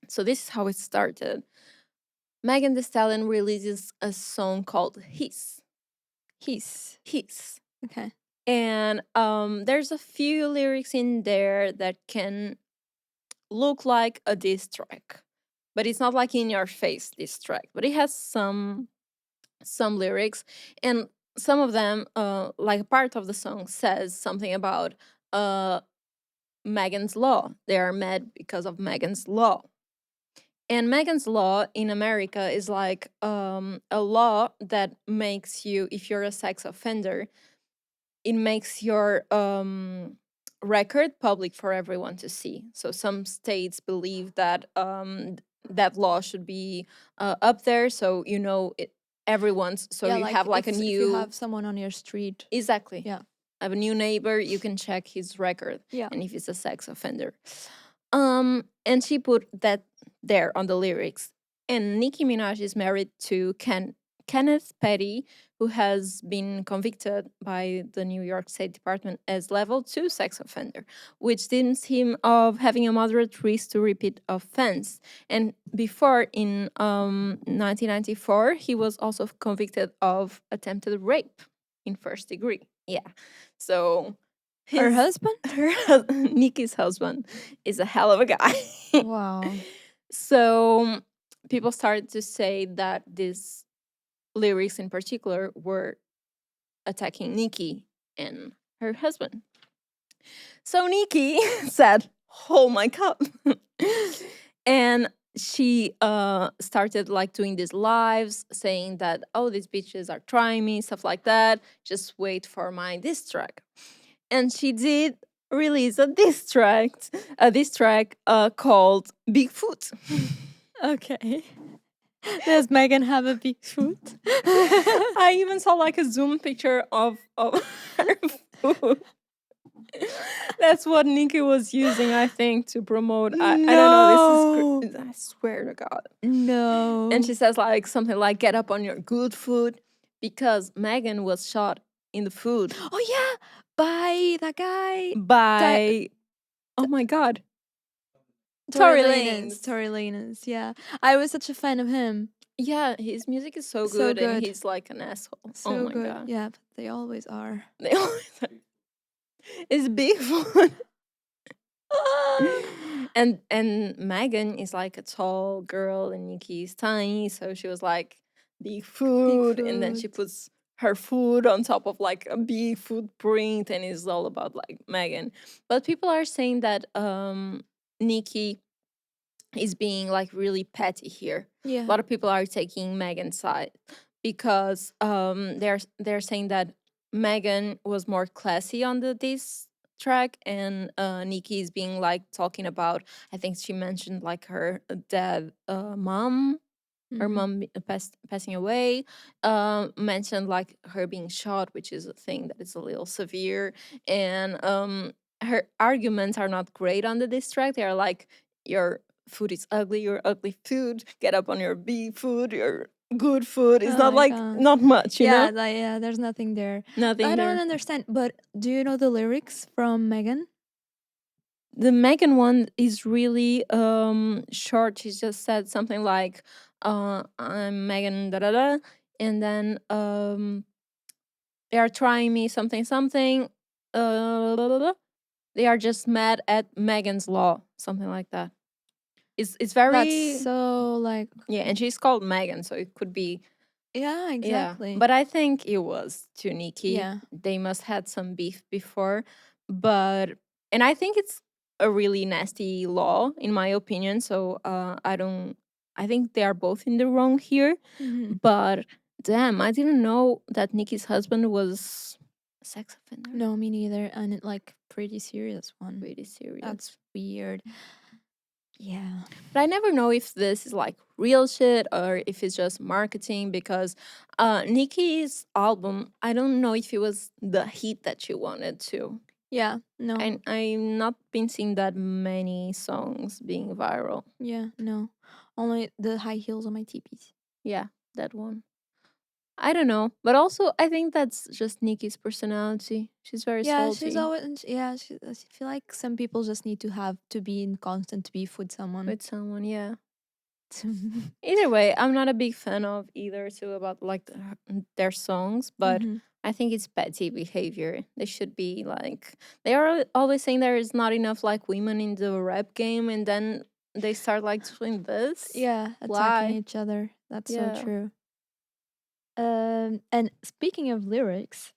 so this is how it started. Megan Thee Stallion releases a song called His. He's His. okay. And there's a few lyrics in there that can look like a diss track, but it's not like in your face diss track. But it has some lyrics, and some of them, like part of the song, says something about Megan's Law. They are mad because of Megan's Law. And Megan's Law in America is like a law that makes you, if you're a sex offender, it makes your record public for everyone to see. So some states believe that that law should be up there, so you know everyone's. So Yeah, you have like a if new, you have someone on your street. exactly. Yeah. Have a new neighbor, you can check his record. Yeah. And if he's a sex offender. And she put that there on the lyrics. And Nicki Minaj is married to Kenneth Petty, who has been convicted by the New York State Department as level 2 sex offender, which deems him of having a moderate risk to repeat offense. And before, in 1994, he was also convicted of attempted rape in first degree. Yeah. So Her his husband? Nicki's husband is a hell of a guy. Wow. So people started to say that these lyrics in particular were attacking Nicki and her husband. So Nicki said, "Oh my god," and she started like doing these lives saying that, "Oh, these bitches are trying me," stuff like that. Just wait for my diss track. And she did release a diss track called Bigfoot. Okay. Does Megan have a big foot? I even saw like a zoom picture of her food. That's what Nicki was using, I think, to promote. I don't know. This is. I swear to God. No. And she says like something like, "Get up on your good food," because Megan was shot in the food Oh yeah, by that guy. by. Oh my God. Tory Lanez. Tory Lanez. Yeah, I was such a fan of him. Yeah, his music is so So good, and good. he's like an asshole. So oh my good. God. Yeah, but they always are. They always are. It's Bigfoot. and Megan is like a tall girl and Nicki is tiny, so she was like big food, and then she food. puts her food on top of like a big footprint, and it's all about like Megan. But people are saying that Nicki is being like really petty here. Yeah. A lot of people are taking Megan's side because they're saying that Megan was more classy on this track, and Nicki is being like talking about. I think she mentioned like her dead mom. Her Mhm. mom passing away. Mentioned like her being shot, which is a thing that is a little severe. And her arguments are not great on the diss track. They are like, your food is ugly, your ugly food. Get up on your B food, your good food. It's Oh not my like God. not much, you Yeah, know. yeah. There's nothing there. Nothing I don't there. understand. But do you know the lyrics from Megan? The Megan one is really short. She just said something like, I'm Megan da da da, and then they are trying me something something. Da, da, da. They are just mad at Megan's law, something like that. It's very That's so like. yeah, and she's called Megan, so it could be Yeah, yeah. exactly. But I think it was to Nicki. Yeah. They must had some beef before, but and I think it's a really nasty law in my opinion. So I don't. I think they are both in the wrong here. Mhm. But damn, I didn't know that Nicki's husband was a sex offender. No, me neither. And it, like pretty serious one. Pretty serious. That's weird. Yeah. But I never know if this is like real shit or if it's just marketing because Nicki's album, I don't know if it was the hit that she wanted to. Yeah. No. And I'm not been seeing that many songs being viral. Yeah. No. Only the high heels on my teepees. Yeah, that one. I don't know. But also I think that's just Nicki's personality. She's very Yeah, salty she's always. Yeah, I feel like some people just need to have to be in constant beef with someone. with someone, yeah. Either way, I'm not a big fan of either too about like their songs, but Mhm. I think it's petty behavior. They should be like they are always saying there is not enough like women in the rap game, and then they start like doing this. Yeah, attacking Why? each other. That's Yeah. so true. And speaking of lyrics,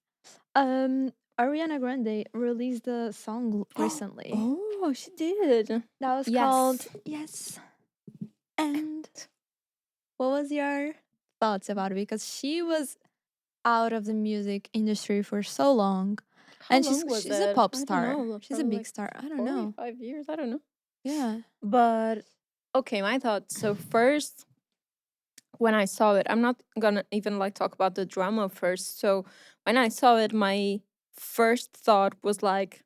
Ariana Grande released a song recently. Oh, she did. That was Yes. called Yes. And what was your thoughts about it? Because she was out of the music industry for so long. How And long was she's a that? pop I don't star. know, She's a probably big like star. I don't 4 know. 5 years. I don't know. Yeah. But okay, my thoughts. So first, when I saw it, I'm not gonna even like talk about the drama first. So when I saw it, my first thought was like,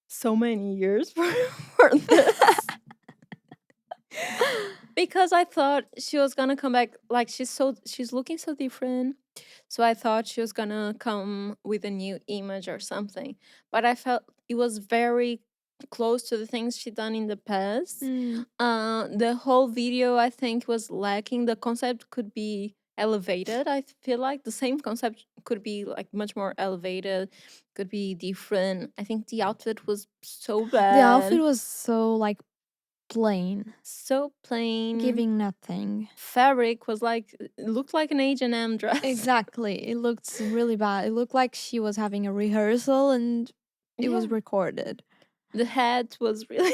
so many years for this. Because I thought she was gonna come back like she's looking so different. So I thought she was gonna come with a new image or something. But I felt it was very close to the things she done in the past. Mm. The whole video I think was lacking. The concept could be elevated. I feel like the same concept could be like much more elevated, could be different. I think the outfit was so The outfit bad. was so like plain, So plain. giving nothing. Fabric was like it looked like an H&M dress. Exactly. It looked really bad. It looked like she was having a rehearsal and it was Yeah. recorded. The hat was really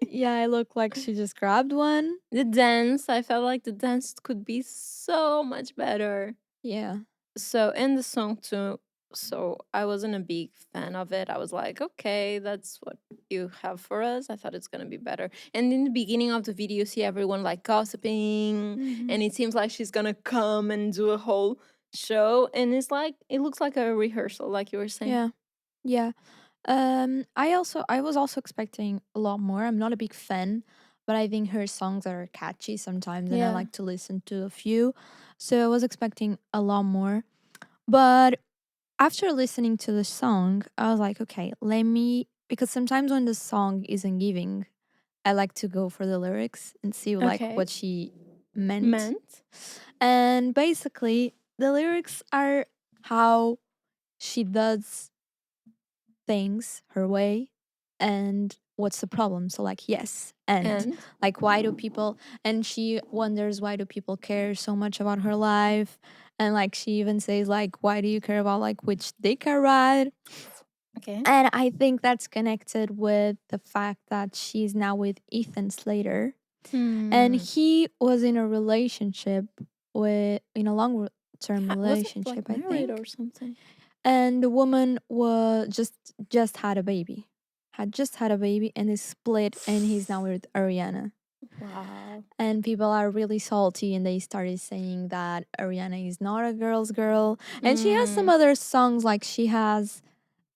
Yeah, it looked like she just grabbed one. the dance. I felt like the dance could be so much better. Yeah. So and the song too. So I wasn't a big fan of it. I was like, okay, that's what you have for us. I thought it's gonna be better. And in the beginning of the video, you see everyone like gossiping, Mhm. and it seems like she's gonna come and do a whole show. And it's like it looks like a rehearsal, like you were saying. Yeah. Yeah. I was also expecting a lot more. I'm not a big fan, but I think her songs are catchy sometimes and I Yeah. like to listen to a few. So I was expecting a lot more. But after listening to the song, I was like, okay, let me because sometimes when the song isn't giving, I like to go for the lyrics and see like Okay. what she meant. Meant. And basically, the lyrics are how she does things her way and what's the problem. So like yes, and And like why do people and she wonders why do people care so much about her life, and like she even says like why do you care about like which dick I ride. okay. And I think that's connected with the fact that she's now with Ethan Slater and Hmm. he was in a relationship with in a long term Was it relationship like I married think, or something? and the woman was just had a baby, had just had a baby and is split and he's now with Ariana. Wow. And people are really salty and they started saying that Ariana is not a girl's girl. And she has some Mm. other songs like she has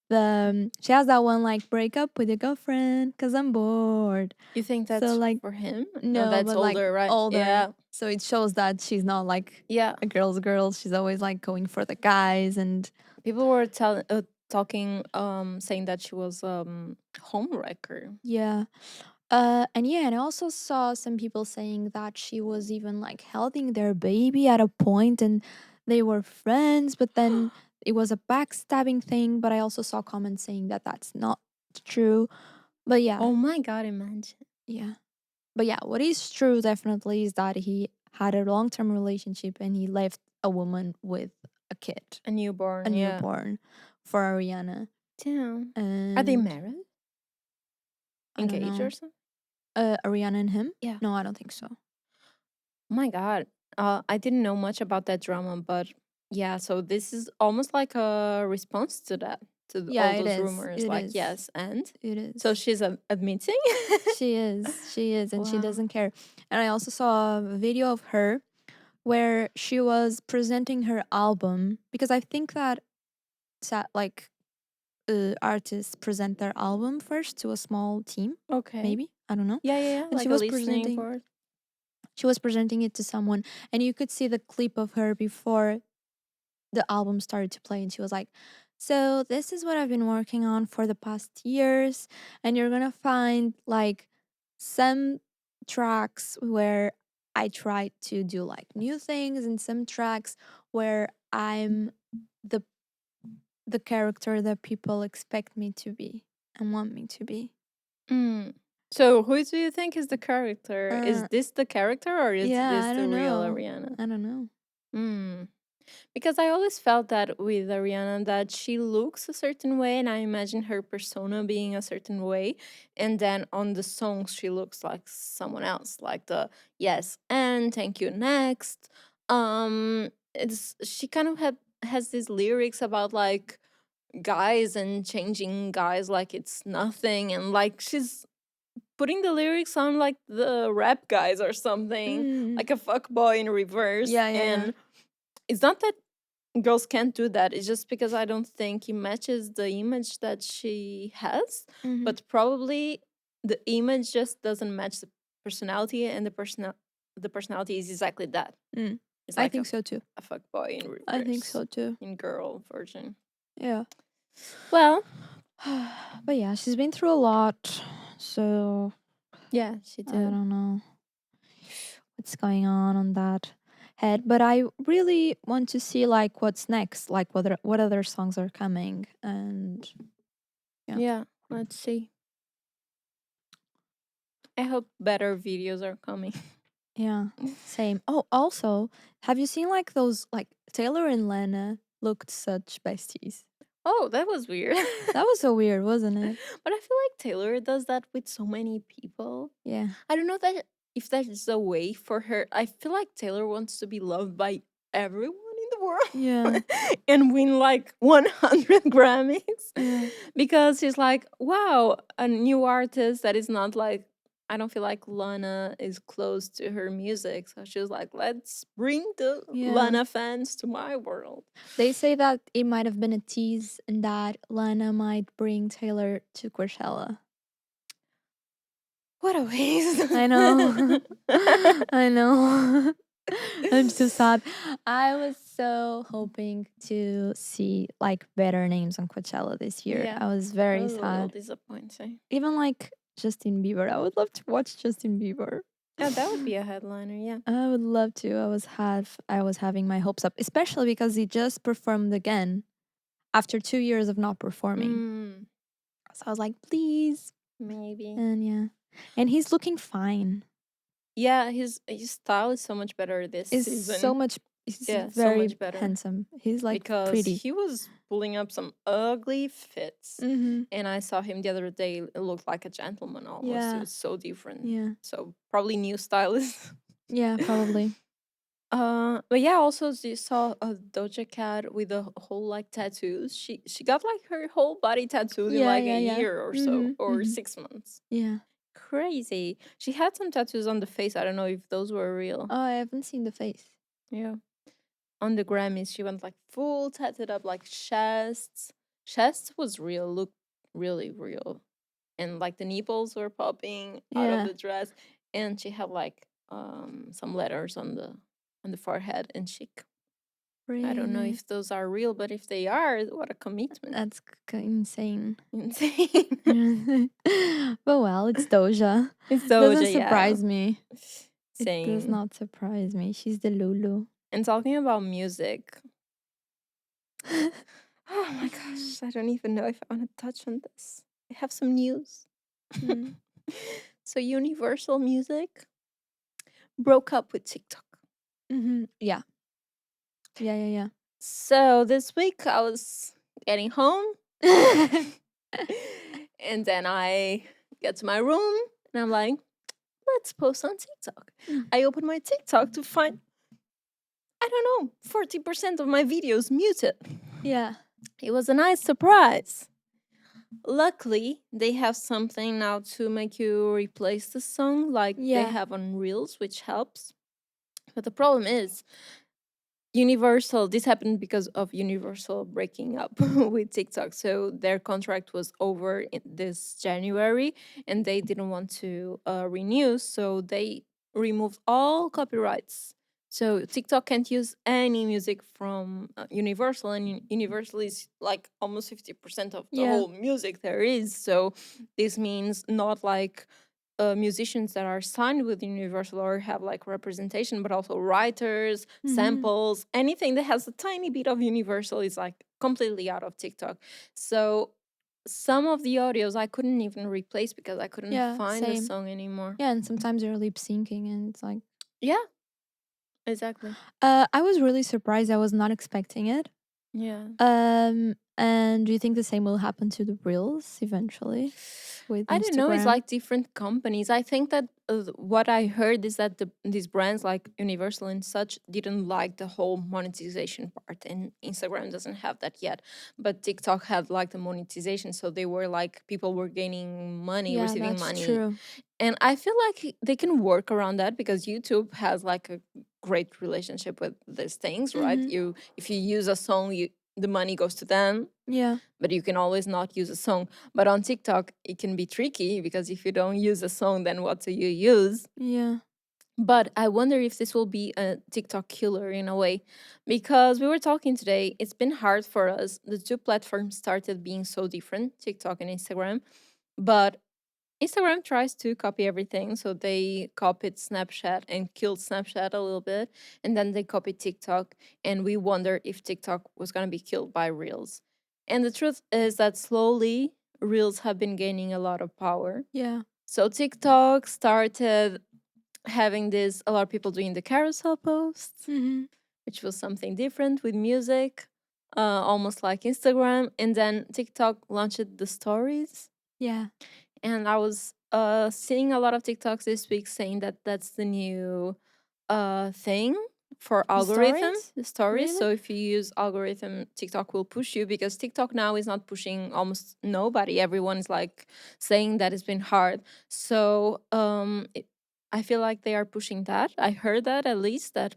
that one like break up with your girlfriend cuz I'm bored. You think So that's like for him? No, no, that's but like older, right? older. Yeah. So it shows that she's not like Yeah. a girl's girl. She's always like going for the guys and People were talking saying that she was homewrecker. yeah. And yeah, and I also saw some people saying that she was even like holding their baby at a point and they were friends, but then it was a backstabbing thing. But I also saw comments saying that that's not true. But yeah, Oh my god, imagine. yeah. But yeah, what is true definitely is that he had a long term relationship and he left a woman with a kid, A a newborn, yeah. newborn for Ariana. Damn. Are they And married? I don't Engaged or know. something? Ariana and him? Yeah. No, I don't think so. Oh my god. I didn't know much about that drama, but yeah, so this is almost like a response to that, to Yeah, all it those is. rumors. It Like, is. yes, and It so is. she's admitting. She is. She is. And she Wow. doesn't care. And I also saw a video of her where she was presenting her album because I think that like artists present their album first to a small team, Okay. maybe. I don't know. Yeah, yeah, yeah. And Like a listening board. she was presenting it to someone and you could see the clip of her before the album started to play and she was like, so this is what I've been working on for the past years, and you're gonna find like some tracks where I try to do like new things and some tracks where I'm the the character that people expect me to be and want me to be. Mm. So who do you think is the character? Is uh this the character or is yeah, this I the don't real know. Ariana? I don't know. Mm. Because I always felt that with Ariana that she looks a certain way and I imagine her persona being a certain way, and then on the songs she looks like someone else, like the yes and thank you next. It's she kind of has these lyrics about like guys and changing guys like it's nothing, and like she's putting the lyrics on like the rap guys or something, Mm. like a fuck boy in reverse. Yeah, yeah, yeah. And it's not that girls can't do that. It's just because I don't think it matches the image that she has, Mm-hmm. but probably the image just doesn't match personality, and the personality is exactly that. Mm. It's I like think so too. a fuck boy in reverse. I think so too. In girl version. Yeah. Well, But yeah, she's been through a lot. So yeah, she I did. don't know what's going on that head. But I really want to see like what's next, like what other songs are coming, and Yeah, let's see. I hope better videos are coming. yeah, same. Oh, also, have you seen like those like Taylor and Lana looked such besties? Oh, that was weird. That was so weird, wasn't it? But I feel like Taylor does that with so many people. Yeah. I don't know that if that is a way for her. I feel like Taylor wants to be loved by everyone in the world. Yeah. And win like 100 Grammys. Yeah. Because she's like, wow, a new artist that is not like, I don't feel like Lana is close to her music. So she was like, let's bring the Yeah. Lana fans to my world. They say that it might have been a tease and that Lana might bring Taylor to Coachella. What a waste. I know. I know. I'm so sad. I was so hoping to see like better names on Coachella this year. Yeah. I was very That was a little sad. disappointing. Even like Justin Bieber. I would love to watch Justin Bieber. Yeah, that would be a headliner, yeah. I would love to. I was having my hopes up, especially because he just performed again after 2 years of not performing. Mm, So I was like, please. maybe. And yeah. And he's looking fine. Yeah, his style is so much better this He's season. he's Yeah, so very much better. handsome. He's like because pretty. he was pulling up some ugly fits. Mm-hmm. And I saw him the other day. It looked like a gentleman almost. Yeah. It was so different. Yeah. So probably new stylist. Yeah, probably. But yeah, also you saw a Doja Cat with a whole like tattoos. She got like her whole body tattooed in Yeah, like yeah, a yeah. year or so, Mhm, or mhm. 6 months. Yeah. Crazy. She had some tattoos on the face. I don't know if those were real. Oh, I haven't seen the face. Yeah. On the Grammys, she went like full tatted up, like chests. Chest was real, looked really real. And like the nipples were popping out Yeah. of the dress. And she had like some letters on the forehead and cheek. I don't know Really? if those are real, but if they are, what a commitment. That's insane. Insane. But well, it's Doja. It's Doesn't Doja, yeah. surprise me. It does Same. not surprise me. She's the Lulu. And talking about music. Oh my gosh, I don't even know if I want to touch on this. I have some news. Mm. So Universal Music broke up with TikTok. Mm-hmm. Yeah. Yeah. So this week I was getting home Yeah. and then I get to my room and I'm like, let's post on TikTok. Mm. I opened my TikTok to find, I don't know, 40% of my videos muted. Yeah. It was a nice surprise. Luckily, they have something now to make you replace the song, like they Yeah. have on Reels, which helps. But the problem is, Universal, this happened because of Universal breaking up with TikTok. So their contract was over this January and they didn't want to renew. So they removed all copyrights. So TikTok can't use any music from Universal, and Universal is like almost 50% of the Yeah. whole music there is. So this means not like musicians that are signed with Universal or have like representation, but also writers, Mhm. samples, anything that has a tiny bit of Universal is like completely out of TikTok. So some of the audios I couldn't even replace because I couldn't Yeah, find the same. song anymore. Yeah, and sometimes you're lip syncing and it's like Yeah, exactly. I was really surprised. I was not expecting it. Yeah. And do you think the same will happen to the Reels eventually with I don't know. It's Instagram? like different companies. I think that what I heard is that these brands like Universal and such didn't like the whole monetization part, and Instagram doesn't have that yet. But TikTok had like the monetization, so they were like people were gaining money, Yeah, receiving that's money, true. and I feel like they can work around that because YouTube has like a great relationship with these things, right? Mhm. If you use a song, the money goes to them, Yeah. but you can always not use a song. But on TikTok, it can be tricky because if you don't use a song, then what do you use? Yeah. But I wonder if this will be a TikTok killer in a way, because we were talking today. It's been hard for us. The two platforms started being so different, TikTok and Instagram. But Instagram tries to copy everything. So they copied Snapchat and killed Snapchat a little bit. And then they copied TikTok. And we wondered if TikTok was going to be killed by Reels. And the truth is that slowly, Reels have been gaining a lot of power. Yeah. So TikTok started having this, a lot of people doing the carousel posts, Mm-hmm. which was something different with music, almost like Instagram. And then TikTok launched the stories. Yeah. And I was seeing a lot of TikToks this week saying that that's the new thing for The algorithm, stories? the stories. Really? So if you use algorithm, TikTok will push you, because TikTok now is not pushing almost nobody. Everyone is like saying that it's been hard. So I feel like they are pushing that. I heard that, at least that.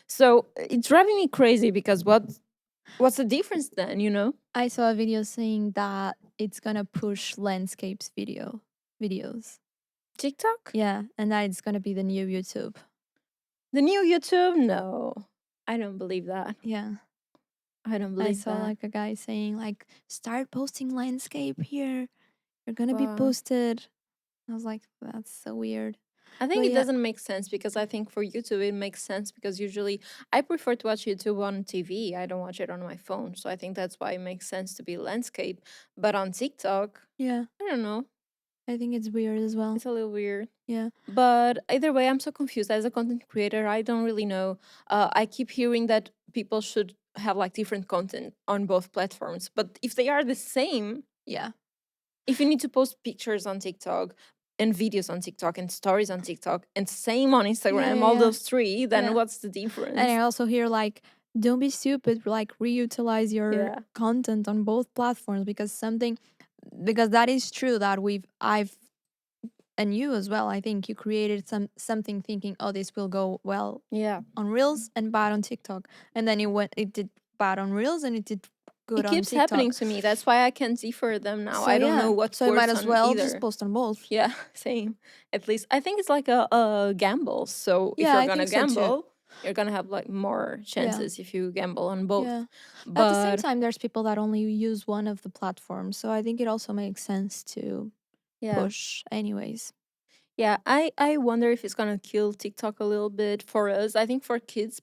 So it's driving me crazy, because what's the difference then, you know? I saw a video saying that it's gonna push landscapes videos. TikTok? Yeah, and that it's gonna be the new YouTube. The new YouTube? No. I don't believe that. Yeah. I don't I believe saw that. like a guy saying like start posting landscape here. You're gonna be Wow. posted. I was like, that's so weird. I think But it yeah. doesn't make sense, because I think for YouTube it makes sense, because usually I prefer to watch YouTube on TV. I don't watch it on my phone. So I think that's why it makes sense to be landscape. But on TikTok, Yeah, I don't know. I think it's weird as well. It's a little weird. Yeah. But either way, I'm so confused. As a content creator, I don't really know. I keep hearing that people should have like different content on both platforms. But if they are the same, Yeah. if you need to post pictures on TikTok and videos on TikTok and stories on TikTok and same on Instagram, yeah, all yeah. those three, then Yeah. what's the difference? And I also hear like don't be stupid, like reutilize your Yeah. content on both platforms because that is true that I've and you as well, I think you created something thinking, oh, this will go well Yeah. on Reels and bad on TikTok. And then it did bad on Reels and it did good It on keeps TikTok. happening to me. That's why I can't differ them now. So I don't yeah. know what's So you worse might as on well either. just post on both. Yeah, same. At least I think it's like a gamble. So if Yeah, you're I gonna think so too. gamble, you're gonna have like more chances if you gamble on both. Yeah. At the same But time, there's people that only use one of the platforms. So I think it also makes sense to yeah. push anyways. Yeah, I wonder if it's gonna kill TikTok a little bit for us. I think for kids,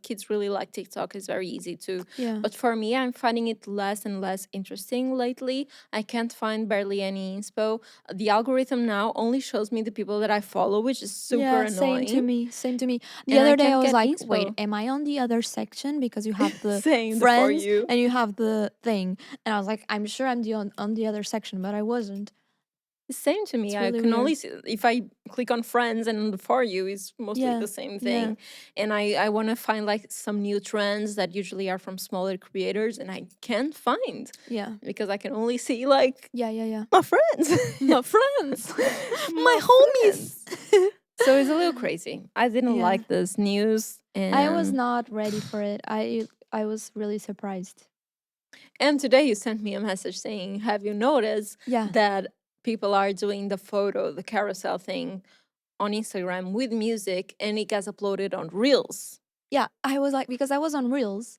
kids really like TikTok. It's very easy to. Yeah. But for me, I'm finding it less and less interesting lately. I can't find barely any inspo. The algorithm now only shows me the people that I follow, which is super Yeah, annoying. same to me. The And I other day can't I was get like, inspo. wait, am I on the other section? Because you have the Same, the For friends You. and you have the thing. And I was like, I'm sure I'm on the other section, but I wasn't. The same to me. It's I really can only weird. see if I click on friends and the For You is mostly Yeah, the same yeah. thing. And I want to find like some new trends that usually are from smaller creators, and I can't find Yeah. because I can only see like Yeah. my friends, My friends. my homies. So it's a little crazy. I didn't Yeah. like this news, and I was not ready for it. I was really surprised. And today you sent me a message saying, "Have you noticed Yeah. that people are doing the carousel thing on Instagram with music, and it gets uploaded on Reels?" Yeah, I was like, because I was on Reels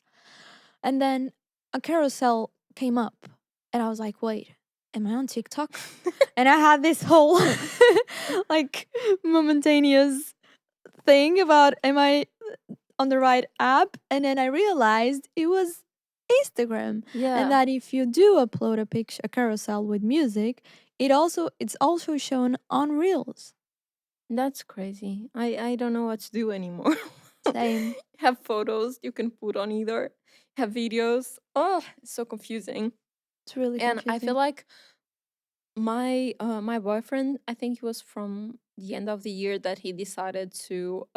and then a carousel came up and I was like, wait, am I on TikTok? And I had this whole like momentaneous thing about am I on the right app? And then I realized it was Instagram. Yeah. And that if you do upload a carousel with music, it's also shown on Reels. That's crazy. I don't know what to do anymore. Same. Have photos you can put on either. Have videos. Oh, it's so confusing. It's really And confusing. I feel like my boyfriend, I think it was from the end of the year that he decided to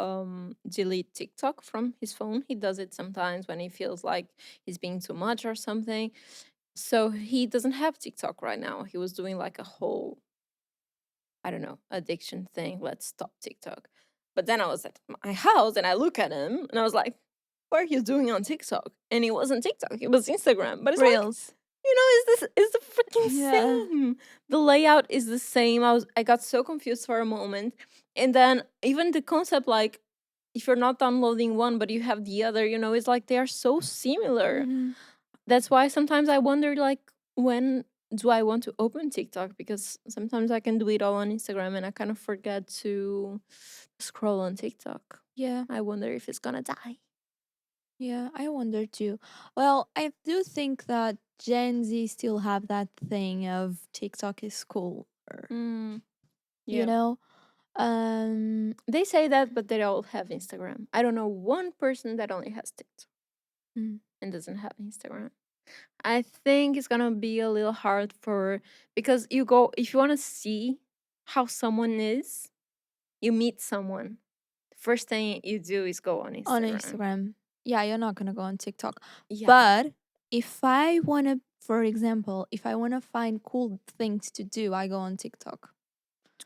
delete TikTok from his phone. He does it sometimes when he feels like he's being too much or something. So he doesn't have TikTok right now. He was doing like a whole, I don't know, addiction thing. Let's stop TikTok. But then I was at my house and I look at him and I was like, what are you doing on TikTok? And it wasn't TikTok, it was Instagram. But it's like, Reels. is the freaking Yeah. same. The layout is the same. I got so confused for a moment. And then even the concept, like, if you're not downloading one but you have the other, it's like they are so similar. Mhm. That's why sometimes I wonder, like, when do I want to open TikTok? Because sometimes I can do it all on Instagram and I kind of forget to scroll on TikTok. Yeah. I wonder if it's gonna die. Yeah, I wonder too. Well, I do think that Gen Z still have that thing of TikTok is cool. Mm, You yeah. know? They say that, but they all have Instagram. I don't know one person that only has TikTok Mm. and doesn't have Instagram. I think it's gonna be a little hard because if you want to see how someone is, you meet someone. The first thing you do is go on On Instagram. Instagram. Yeah, you're not gonna go on TikTok. Yeah. But if I wanna, for example, if I wanna find cool things to do, I go on TikTok.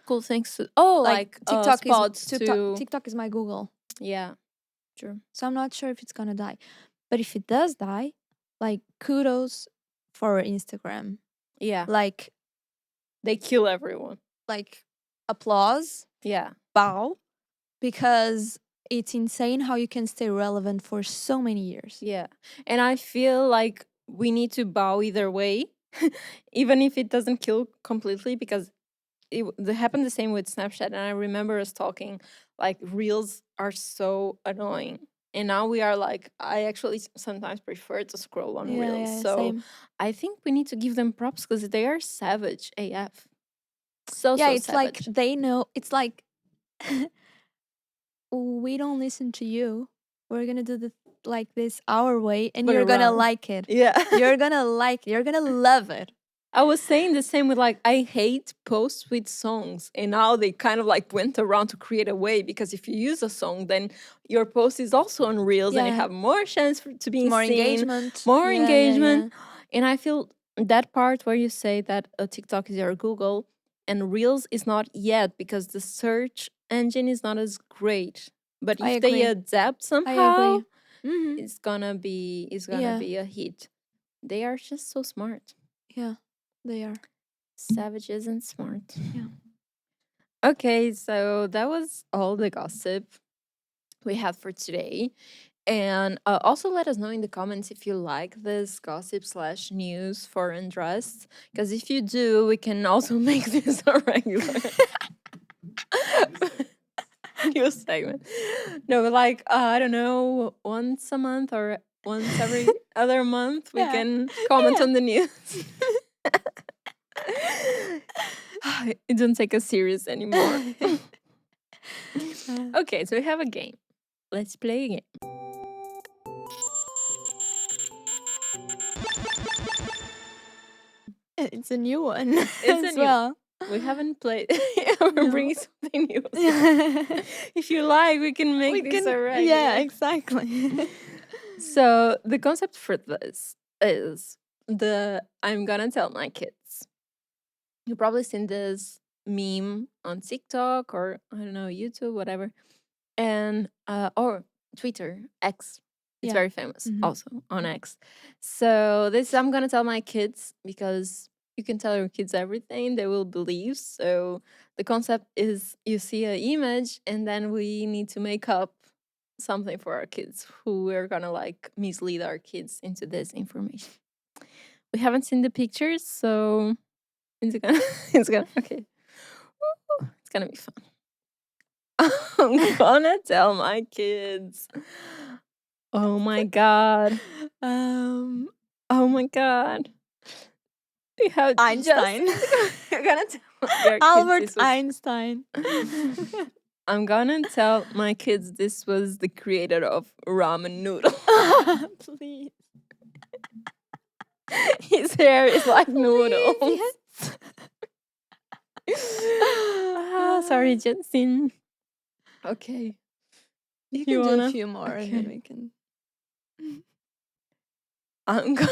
Cool things to like spots to TikTok is my Google. yeah, true. So I'm not sure if it's gonna die. But if it does die, like kudos for Instagram. Yeah, Like they kill everyone. like applause, Yeah, bow, because it's insane how you can stay relevant for so many years. yeah, and I feel like we need to bow either way, even if it doesn't kill completely, because it happened the same with Snapchat. And I remember us talking like reels are so annoying. And now we are like, I actually sometimes prefer to scroll on reels. So same. I think we need to give them props because they are savage AF. So It's savage. like they know. It's like we don't listen to you. We're gonna do this our way, and But you're gonna around. like it. Yeah. You're gonna like it. You're gonna love it. I was saying the same with like, I hate posts with songs. And now they kind of like went around to create a way, because if you use a song, then your post is also on Reels and you Yeah. have more chance to be More seen, engagement. more Yeah, engagement. And I feel that part where you say that a TikTok is your Google and Reels is not yet, because the search engine is not as great. But I if they agree. adapt I somehow, agree. Mhm. it's gonna be Yeah. be a hit. They are just so smart. Yeah, they are. Savages and smart. Yeah. Okay, so that was all the gossip we had for today. And also let us know in the comments if you like this gossip / news for undressed. Because if you do, we can also make this a regular news segment. No, but like, I don't know, once a month or once every other month, we Yeah. can comment Yeah. on the news. It doesn't take us serious anymore. Okay, so we have a game. Let's play a game. It's a new one It's as a new. well. We haven't played. We're bringing something new. If you like, we can make this a regular. Yeah, exactly. So the concept for this is I'm gonna tell my kids. You've probably seen this meme on TikTok or I don't know, YouTube, whatever, and or Twitter, X. It's Yeah. very famous Mhm. also on X. So this I'm gonna tell my kids, because you can tell your kids everything, they will believe. So the concept is you see an image and then we need to make up something for our kids who we're gonna like mislead our kids into this information. We haven't seen the pictures, so it's gonna okay. Woo, it's gonna be fun. I'm gonna tell my kids. Oh my god. Oh my god. You have Einstein. You're gonna tell your kids Albert this was- Einstein. I'm gonna tell my kids this was the creator of ramen noodle. Please. His hair is like noodles. Please, Sorry, Jensen. Okay. You You can do wanna- a few more and okay. then we can. I'm gonna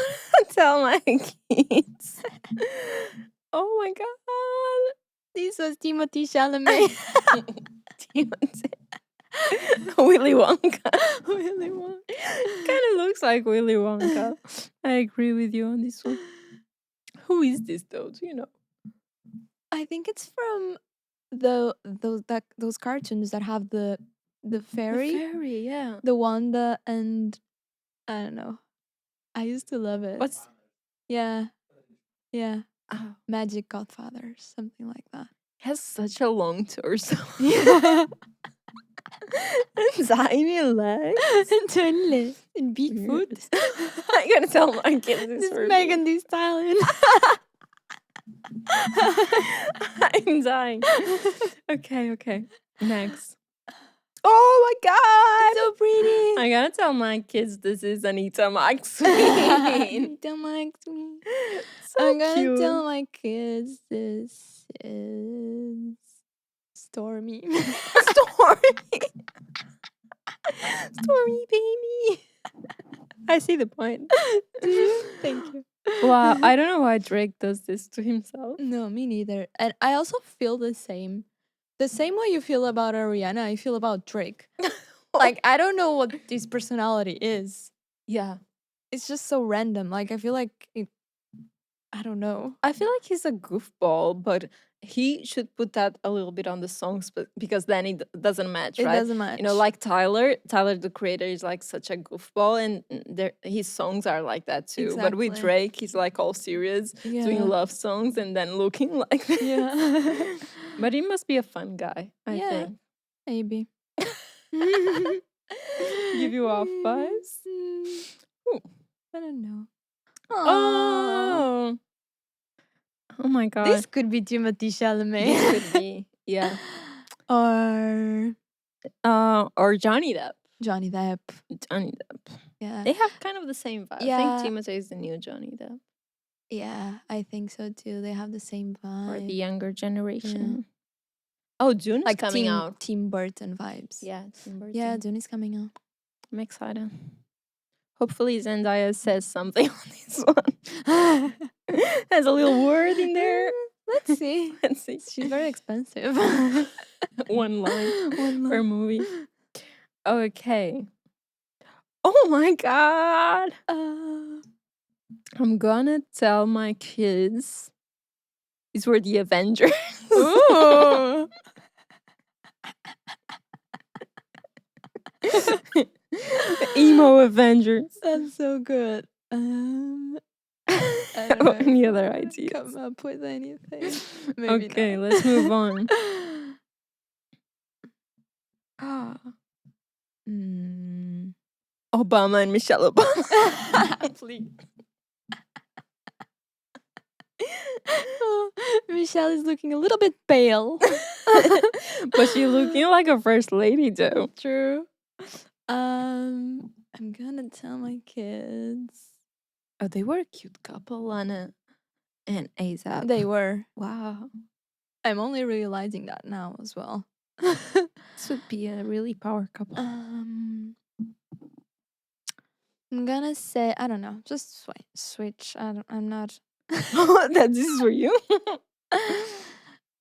tell my kids. Oh my god. This was Timothy Chalamet. Timothy. Willy Wonka. Willy Wonka. Kind of looks like Willy Wonka. I agree with you on this one. Who is this though? Do you know? I think it's from those cartoons that have the fairy, The fairy, yeah. the Wanda, and I don't know. I used to love it. What's Yeah, oh, Magic Godfathers, something like that. has such a long torso. Yeah, And tiny legs. and tiny and big Weird. foot. I'm gonna tell my kids this This for Megan Thee Stallion. I'm dying. Okay. Next. Oh my god! So pretty. I gotta tell my kids this is Anita Maxine. Anita Maxine. So I'm gonna cute. tell my kids this is Stormy. Stormy. Stormy baby. I see the point. Thank you. Wow, I don't know why Drake does this to himself. No, me neither. And I also feel the same. The same way you feel about Ariana, I feel about Drake. Like, I don't know what his personality is. Yeah. It's just so random. Like, I feel like I don't know. I feel like he's a goofball, but he should put that a little bit on the songs, but because then it doesn't match, It right? doesn't match. You know, like Tyler, the creator, is like such a goofball, and his songs are like that too. But with Exactly. Drake, he's like all serious, doing Yeah. love songs, and then looking like that. Yeah. But he must be a fun guy, I Yeah. think. Maybe. Give you off vibes? Ooh. I don't know. Oh, oh my god, This could be Timothée Chalamet. this could be, yeah. Or Or Johnny Depp. Johnny Depp. Johnny Depp. Yeah. They have kind of the same vibe. I Yeah. think Timothée is the new Johnny Depp Yeah, I think so too. They have the same for the vibe. younger generation. Oh, June is Like coming out. Tim Burton vibes. Yeah, Tim Burton. Yeah, June is coming out. I'm excited. Hopefully Zendaya says something on this one. Has a little word in there. Let's see. Let's see. She's very expensive. One line One per line. movie. Okay. Oh my god. I'm gonna tell my kids these were the Avengers. Ooh. The emo Avengers. That's so good. I don't know if Any I other wanna ideas? Come up with anything. Maybe Okay, not. let's move on. Mm. Obama and Michelle Obama. Please. Michelle is looking a little bit pale. But she's looking like a first lady though. True. I'm gonna tell my kids. Oh, they were a cute couple, Lana and ASAP. They were. Wow. I'm only realizing that now as well. This would be a really power couple. I'm gonna say I don't know. Just switch. I'm not. That this is for you.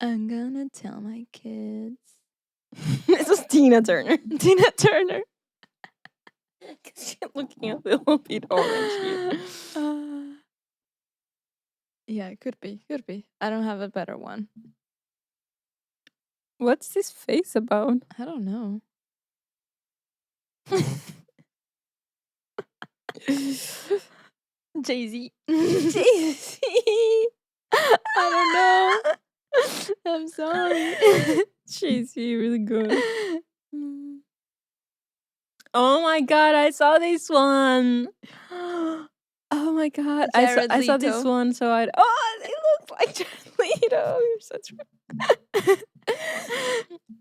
I'm gonna tell my kids. This is Tina Turner. Tina Turner. She's looking a little bit orange here. Yeah, it could be. Could be. I don't have a better one. What's this face about? I don't know. Jay-Z. Jay-Z. I don't know. I'm sorry. Jay-Z, really good. Oh my god, I saw this one. Oh my god, Jared I saw this Leto. one, so I'd. Oh, they look like Jared Leto. You're such.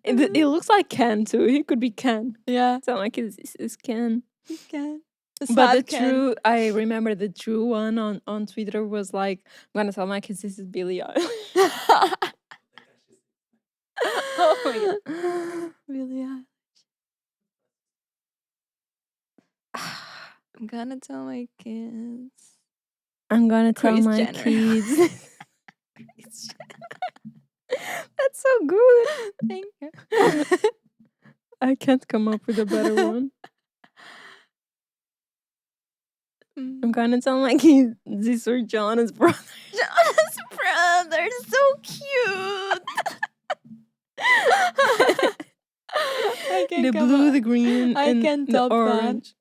It looks like Ken too. He could be Ken. Yeah. So like this is Ken. Ken. But the true, I remember the true one on Twitter was like, I'm gonna tell my kids this is Billie Eilish. Oh my god. Really? I'm gonna tell my kids. I'm gonna tell Kris my Jenner. kids. That's so good. Thank you. I can't come up with a better one. I'm gonna tell my kids these are Jonas brothers. Jonas Brothers, so cute. I can't The come blue, up- the green, I and can't the top that. orange.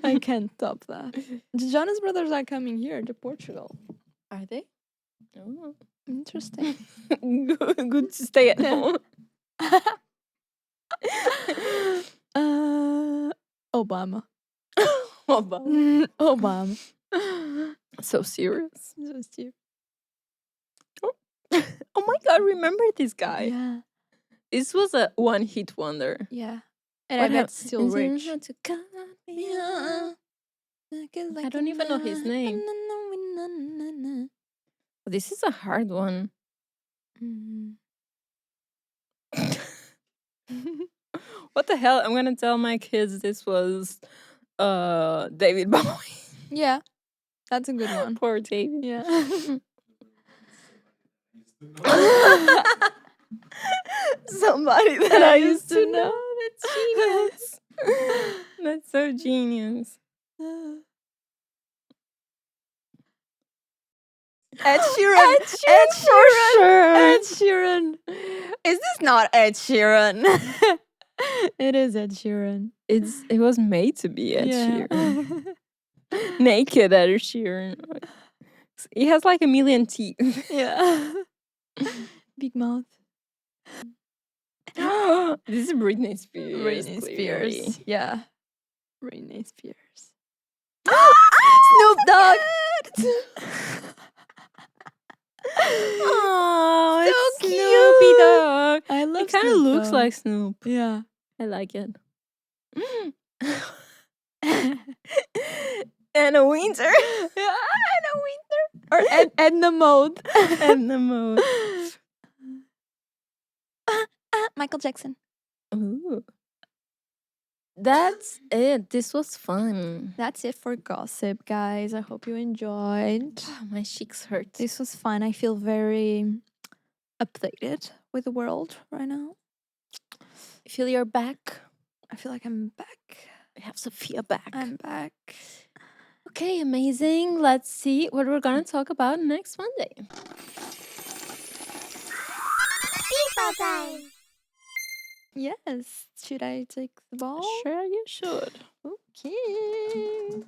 I can't top that. The Jonas Brothers are coming here to Portugal. Are they? Oh. Interesting. Good to stay at home. Obama. Obama. Obama. So serious. So stupid. Oh my god, remember this guy? Yeah. This was a one-hit wonder. Yeah. And What I bet hap- still rich. Yeah. I don't even know his name. This is a hard one. What the hell? I'm gonna tell my kids this was David Bowie. Yeah. That's a good one. Poor David. Yeah. Somebody that I used to know. That's genius. That's so genius. Ed Sheeran. Ed Sheeran. Sure. Ed Sheeran. Is this not Ed Sheeran? It is Ed Sheeran. It was made to be Ed Yeah. Sheeran. Naked Ed Sheeran. He has like a million teeth. Yeah. Big mouth. This is Britney Spears. Britney clearly. Spears. Yeah. Britney Spears. Snoop Dogg. Oh, So it's cute. Snoopy Dog. I love It kind of Snoop looks Dogg. like Snoop. Yeah. I like it. Anna Winter. Yeah, Anna Winter. Or Edna Mode. And the mode. Michael Jackson. Ooh. That's it. This was fun. That's it for gossip, guys. I hope you enjoyed. My cheeks hurt. This was fun. I feel very updated with the world right now. Feel your back. I feel like I'm back. I have Sophia back. I'm back. Okay, amazing. Let's see what we're gonna talk about next Monday. FIFA time. Yes. Should I take the ball? Sure, you should. Okay.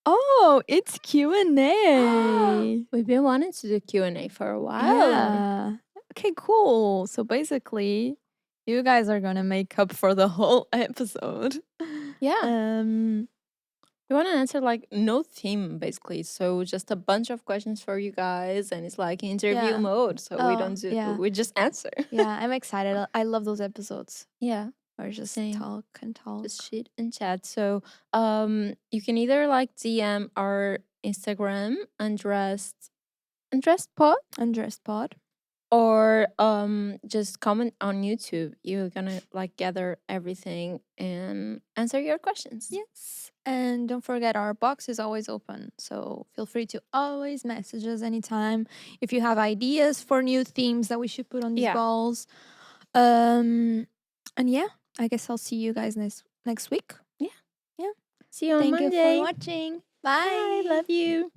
Oh, it's Q&A. We've been wanting to do Q&A for a while. Yeah. Okay, cool. So basically, you guys are gonna make up for the whole episode. Yeah. We want to answer like no theme basically, so just a bunch of questions for you guys, and it's like interview Yeah. mode. So we Oh, don't do, yeah. we just answer. Yeah, I'm excited. I love those episodes. Yeah, Or just Same. talk and talk. just shit and chat. So you can either like DM our Instagram undressed pod, Undressed pod. or just comment on YouTube. You're gonna like gather everything and answer your questions. Yes. And don't forget, our box is always open. So feel free to always message us anytime if you have ideas for new themes that we should put on these Yeah. balls. And yeah, I guess I'll see you guys next week. See you on Thank Monday. you for watching. Bye. Bye. Love you.